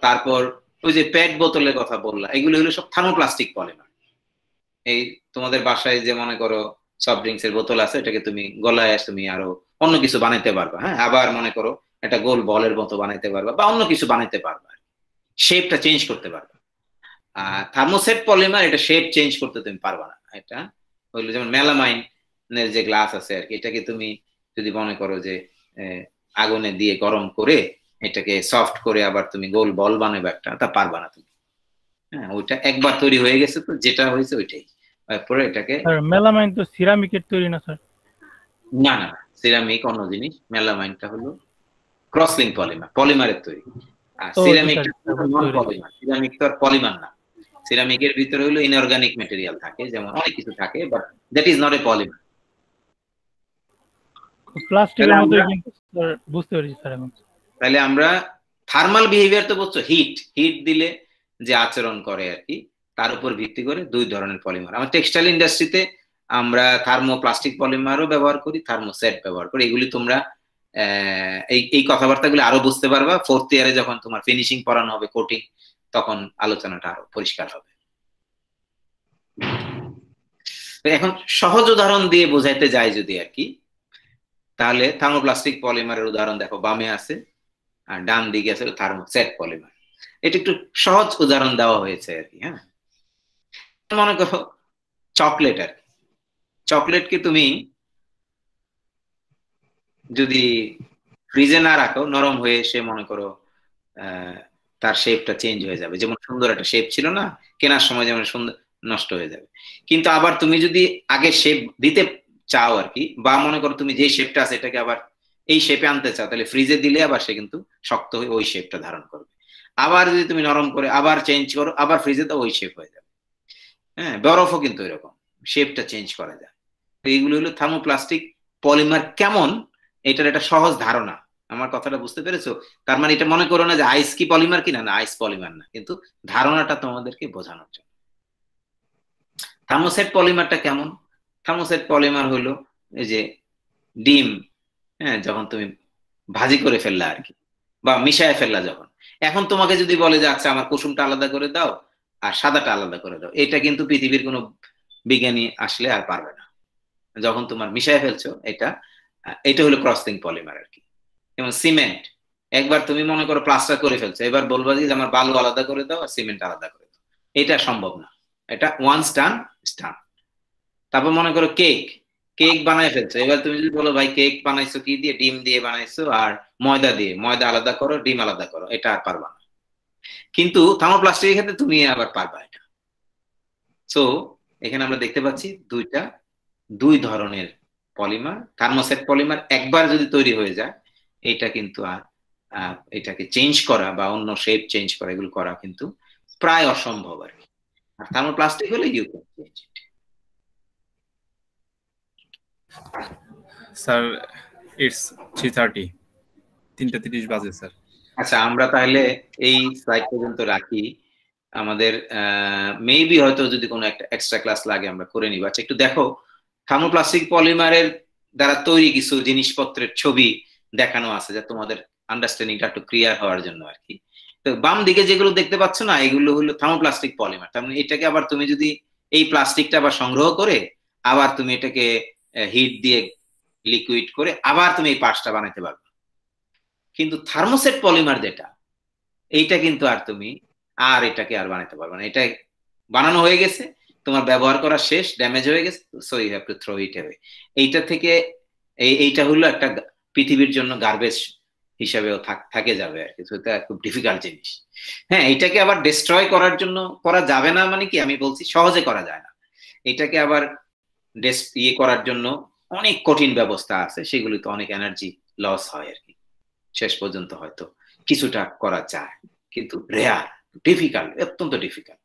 তারপর ওই যে পেট বোতলের কথা বললা, এগুলো হলো সব থার্মোপ্লাস্টিক পলিমার। এই তোমাদের বাসায় যে মনে করো সফট ড্রিঙ্কস এর বোতল আছে, এটাকে তুমি গলায় তুমি আরো অন্য কিছু বানাইতে পারবা। হ্যাঁ, আবার মনে করো একটা গোল বলের মতো বানাইতে পারবা, বা অন্য কিছু বানাইতে পারবা, শেপটা চেঞ্জ করতে পারবা। আর থার্মোসেট পলিমার এটা শেপ চেঞ্জ করতে তুমি পারবা না। এটা হইলো যেমন মেলামাইনের যে গ্লাস আছে আর কি, এটাকে তুমি যদি মনে করো যে আগুনে দিয়ে গরম করে এটাকে সফট করে আবার তুমি গোল বল বানাবে একটা, তা পারবা না তুমি। হ্যাঁ, ওইটা একবার তৈরি হয়ে গেছে, তো যেটা হয়েছে ওইটাই। তারপরে এটাকে মেলামাইন তো সিরামিকের তৈরি না স্যার? না না, সিরামিক অন্য জিনিস, মেলামাইনটা হলো ক্রস লিঙ্ক পলিমার, পলিমারের তৈরি। আর সিরামিক পলিমার, সিরামিক তো আর পলিমার না। সিরামিকের ভিতরে হলো ইনঅর্গানিক ম্যাটেরিয়াল থাকে, যেমন অনেক কিছু থাকে, but that is not a polymer. প্লাস্টিকের মতো স্যার, বুঝতে পেরেছি স্যার। এখন তাহলে আমরা থার্মাল বিহেভিয়ার তো বলছো, হিট দিলে যে আচরণ করে আর কি, তার উপর ভিত্তি করে দুই ধরনের পলিমার। আমার টেক্সটাইল ইন্ডাস্ট্রিতে আমরা থার্মোপ্লাস্টিক পলিমারও ব্যবহার করি, থার্মোসেট ব্যবহার করি। এগুলি তোমরা এই কথাবার্তাগুলো আরো বুঝতে পারবা 4th ইয়ারে যখন তোমার ফিনিশিং পড়ানো হবে, কোটিং, তখন আলোচনাটা আরো পরিষ্কার হবে। এখন সহজ উদাহরণ দিয়ে বোঝাইতে যায় যদি আর কি, তাহলে থার্মোপ্লাস্টিক পলিমারের উদাহরণ দেখো বামে আছে, আর ডান দিকে আছে থার্মোসেট পলিমার। এটা একটু সহজ উদাহরণ দেওয়া হয়েছে আর কি। হ্যাঁ, মনে করো চকলেট আর কি। চকলেটকে তুমি যদি ফ্রিজে না রাখো, নরম হয়ে সে মনে করো তার শেপটা চেঞ্জ হয়ে যাবে। যেমন সুন্দর একটা শেপ ছিল না, কেনার সময় যেমন সুন্দর, নষ্ট হয়ে যাবে। কিন্তু আবার তুমি যদি আগে শেপ দিতে চাও আর কি, বা মনে করো তুমি যে শেপটা আছে এটাকে আবার এই শেপে আনতে চাও, তাহলে ফ্রিজে দিলে আবার সে কিন্তু শক্ত হয়ে ওই শেপটা ধারণ করবে। আবার যদি তুমি নরম করে আবার চেঞ্জ করো, আবার ফ্রিজে তো ওই শেপ হয়ে যাবে। হ্যাঁ, বরফও কিন্তু এরকম শেপটা চেঞ্জ করা যায়। তো এইগুলো হলো থার্মোপ্লাস্টিক পলিমার কেমন, এটার একটা সহজ ধারণা। আমার কথাটা বুঝতে পেরেছো? তার মানে এটা মনে করো না যে আইস কি পলিমার কিনা, না আইস পলিমার না, কিন্তু ধারণাটা তোমাদেরকে বোঝানোর জন্য। থার্মোসেট পলিমারটা কেমন? থার্মোসেট পলিমার হলো এই যে ডিম, হ্যাঁ, যখন তুমি ভাজি করে ফেললা আর কি, বা মিশায় ফেললা যখন, এখন তোমাকে যদি বলে যে আচ্ছা আমার কুসুমটা আলাদা করে দাও আর সাদাটা আলাদা করে দাও, এটা কিন্তু পৃথিবীর কোনো বিজ্ঞানী আসলে আর পারবে না। যখন তোমার মিশায় ফেলছো, এটা হলো ক্রসলিঙ্ক পলিমার আর কি। যেমন সিমেন্ট, একবার তুমি মনে করো প্লাস্টার করে ফেলছো, এবার বলবা যে আমার বালু আলাদা করে দাও আর সিমেন্ট আলাদা করে দাও, এটা সম্ভব না। এটা ওয়ান স্টান। তারপর মনে করো কেক বানায় ফেলছো, এবার তুমি যদি বলো ভাই কেক বানাইছো কি দিয়ে, ডিম দিয়ে বানাইছো আর ময়দা দিয়ে, ময়দা আলাদা করো ডিম আলাদা করো, এটা আর পারবা না। কিন্তু থার্মোপ্লাস্টিকের ক্ষেত্রে তুমি আবার পারবা এটা। সো এখানে আমরা দেখতে পাচ্ছি দুই ধরনের পলিমার। থার্মোসেট পলিমার একবার যদি তৈরি হয়ে যায়, এটা কিন্তু আর এটাকে চেঞ্জ করা বা অন্য শেপ চেঞ্জ করা, এগুলো করা কিন্তু প্রায় অসম্ভব আর কি। আর থার্মোপ্লাস্টিক হলে you can change it. Sir it's 3:30, 3:30 বাজে স্যার। আচ্ছা, আমরা তাহলে এই স্লাইড পর্যন্ত রাখি। আমাদের মেবি হয়তো যদি কোনো একটা এক্সট্রা ক্লাস লাগে আমরা করে নিব। আচ্ছা, একটু দেখো থার্মোপ্লাস্টিক পলিমারের দ্বারা তৈরি কিছু জিনিসপত্রের ছবি দেখানো আছে, যা তোমাদের আন্ডারস্ট্যান্ডিংটা একটু ক্লিয়ার হওয়ার জন্য আর কি। তো বাম দিকে যেগুলো দেখতে পাচ্ছ না, এগুলো হলো থার্মোপ্লাস্টিক পলিমার। তার মানে এটাকে আবার তুমি যদি এই প্লাস্টিকটা আবার সংগ্রহ করে আবার তুমি এটাকে হিট দিয়ে লিকুইড করে আবার তুমি এই পার্টসটা বানাতে পারবে। কিন্তু থার্মোসেট পলিমার যেটা, এইটা কিন্তু আর তুমি এটাকে আর বানাতে পারবে না। এটা বানানো হয়ে গেছে, তোমার ব্যবহার করা শেষ, ড্যামেজ হয়ে গেছে, so you have to throw it away. এইটা থেকে এইটা হলো একটা পৃথিবীর জন্য গার্বেজ হিসাবেও থাকে যাবে আর কি। এটা খুব ডিফিকাল্ট জিনিস। হ্যাঁ, এটাকে আবার ডিস্ট্রয় করার জন্য করা যাবে না, মানে কি আমি বলছি সহজে করা যায় না। এটাকে আবার করার জন্য অনেক কঠিন ব্যবস্থা আছে, সেগুলিতে অনেক এনার্জি লস হয় আর কি। শেষ পর্যন্ত হয়তো কিছুটা করা যায়, কিন্তু রেয়ার, ডিফিকাল্ট, অত্যন্ত ডিফিকাল্ট।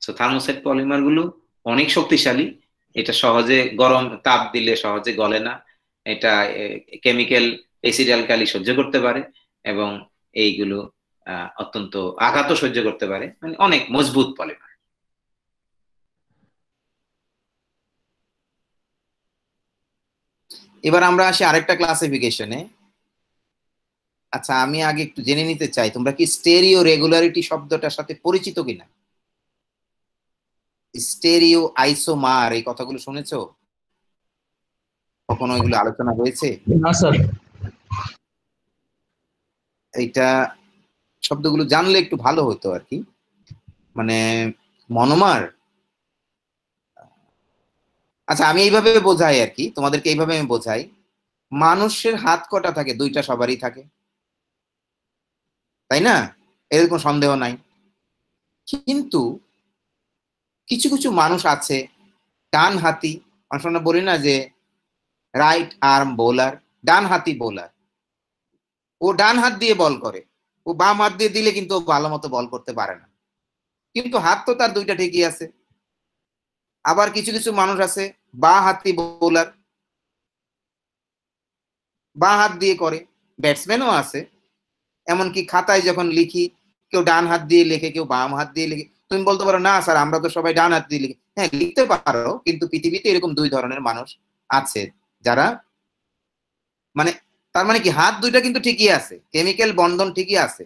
সো থার্মোসেট পলিমার গুলো অনেক শক্তিশালী। এটা সহজে গরম তাপ দিলে সহজে গলে না। এটা কেমিক্যাল অ্যাসিড অ্যালকালি সহ্য করতে পারে এবং এইগুলো অত্যন্ত আঘাতও সহ্য করতে পারে, মানে অনেক মজবুত পলিমার। এবার আমরা আসি আরেকটা ক্লাসিফিকেশনে। আচ্ছা, আমি আগে একটু জেনে নিতে চাই তোমরা কি স্টেরিও রেগুলারিটি শব্দটার সাথে পরিচিত কিনা? স্টেরিও আইসোমার এই কথাগুলো শুনেছো? কখনো এগুলো আলোচনা হয়েছে? না স্যার। এইটা শব্দগুলো জানলে একটু ভালো হতো আর কি। মানে মনোমার, আচ্ছা আমি এইভাবে বোঝাই আর কি, তোমাদেরকে এইভাবে আমি বোঝাই। মানুষের হাত কটা থাকে? দুইটা, সবারই থাকে, তাই না? এরকম সন্দেহ নাই। কিন্তু কিছু কিছু মানুষ আছে ডান হাতি, আমরা বলি না যে রাইট আর্ম বোলার, ডান হাতি বোলার, ও ডান হাত দিয়ে বল করে, ও বাম হাত দিয়ে দিলে কিন্তু ভালো মতো বল করতে পারে না, কিন্তু হাত তো তার দুইটা ঠিকই আছে। আবার কিছু কিছু মানুষ আছে বাঁ হাতি বোলার, বাঁ হাত দিয়ে করে, ব্যাটসম্যানও আছে। এমনকি খাতায় যখন লিখি কেউ ডান হাত দিয়ে লেখে, কেউ বাম হাত দিয়ে লেখে। তুমি বলতে পারো না স্যার আমরা তো সবাই ডান হাত দিয়ে লিখি। হ্যাঁ, লিখতে পারো, কিন্তু পৃথিবীতে এরকম দুই ধরনের মানুষ আছে যারা, মানে তার মানে কি হাত দুইটা কিন্তু ঠিকই আছে, কেমিক্যাল বন্ধন ঠিকই আছে,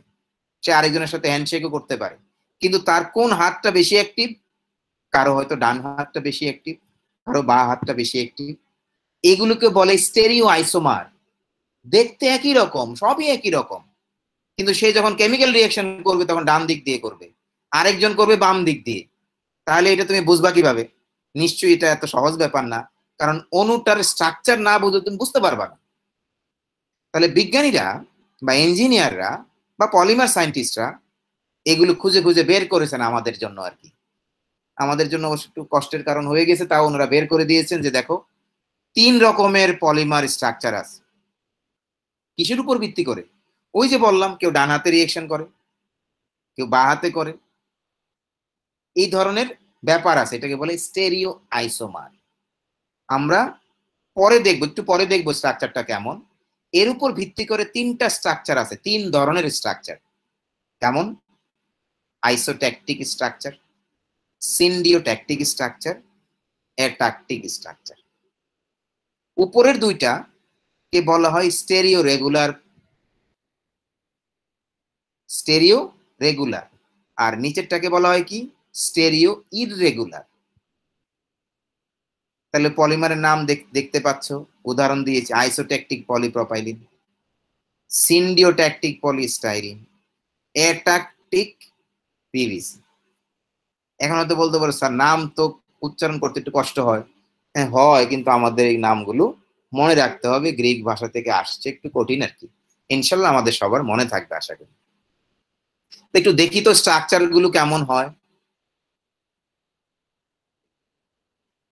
সে আরেকজনের সাথে হ্যান্ডশেকও করতে পারে, কিন্তু তার কোন হাতটা বেশি অ্যাক্টিভ? কারো হয়তো ডান হাতটা বেশি অ্যাক্টিভ, কারো বাঁ হাতটা বেশি অ্যাক্টিভ। এগুলোকে বলে স্টেরিও আইসোমার। দেখতে একই রকম, সবই একই রকম, কিন্তু সে যখন কেমিক্যাল রিঅ্যাকশন করবে তখন ডান দিক দিয়ে করবে, আরেকজন করবে বাম দিক দিয়ে। তাহলে এটা তুমি বুঝবা কিভাবে? নিশ্চয়ই এটা এত সহজ ব্যাপার না, কারণ অণুটার স্ট্রাকচার না বুঝে তুমি বুঝতে পারবা না। তাহলে বিজ্ঞানীরা বা ইঞ্জিনিয়াররা বা পলিমার সায়েন্টিস্টরা এগুলো খুঁজে খুঁজে বের করেছেন আমাদের জন্য আর কি। আমাদের জন্য অবশ্য একটু কষ্টের কারণ হয়ে গেছে, তাও ওনারা বের করে দিয়েছেন যে দেখো 3 রকমের পলিমার স্ট্রাকচার আছে। কিসের উপর ভিত্তি করে? ওই যে বললাম, কেউ ডান হাতে রিয়েকশন করে, কেউ বাঁ হাতে করে, এই ধরনের ব্যাপার আছে। এটাকে বলে স্টেরিও আইসোমার। আমরা পরে দেখবো, একটু পরে দেখবো স্ট্রাকচারটা কেমন। এর উপর ভিত্তি করে 3টা স্ট্রাকচার আছে, 3 ধরনের স্ট্রাকচার। কেমন? আইসোট্যাকটিক স্ট্রাকচার, সিন্ডিওট্যাকটিক স্ট্রাকচার, অ্যাটাকটিক স্ট্রাকচার। উপরের 2টা কে বলা হয় স্টেরিও রেগুলার, আর নিচেরটাকে বলা হয় কি? Stereo irregular. তাহলে পলিমারের নাম দেখতে পাচ্ছ, উদাহরণ দিয়েছি, আইসোট্যাকটিক পলিপ্রোপাইলিন, সিন্ডিওট্যাকটিক পলিস্টাইরিন, অ্যাটাকটিক পিভিসি। এখন হয়তো বলতে পারো স্যার নাম তো উচ্চারণ করতে একটু কষ্ট হয়। হ্যাঁ হয়, কিন্তু আমাদের এই নামগুলো মনে রাখতে হবে, গ্রিক ভাষা থেকে আসছে, একটু কঠিন আর কি। ইনশাল্লাহ আমাদের সবার মনে থাকবে আশা করি। একটু দেখি তো স্ট্রাকচার গুলো কেমন হয়।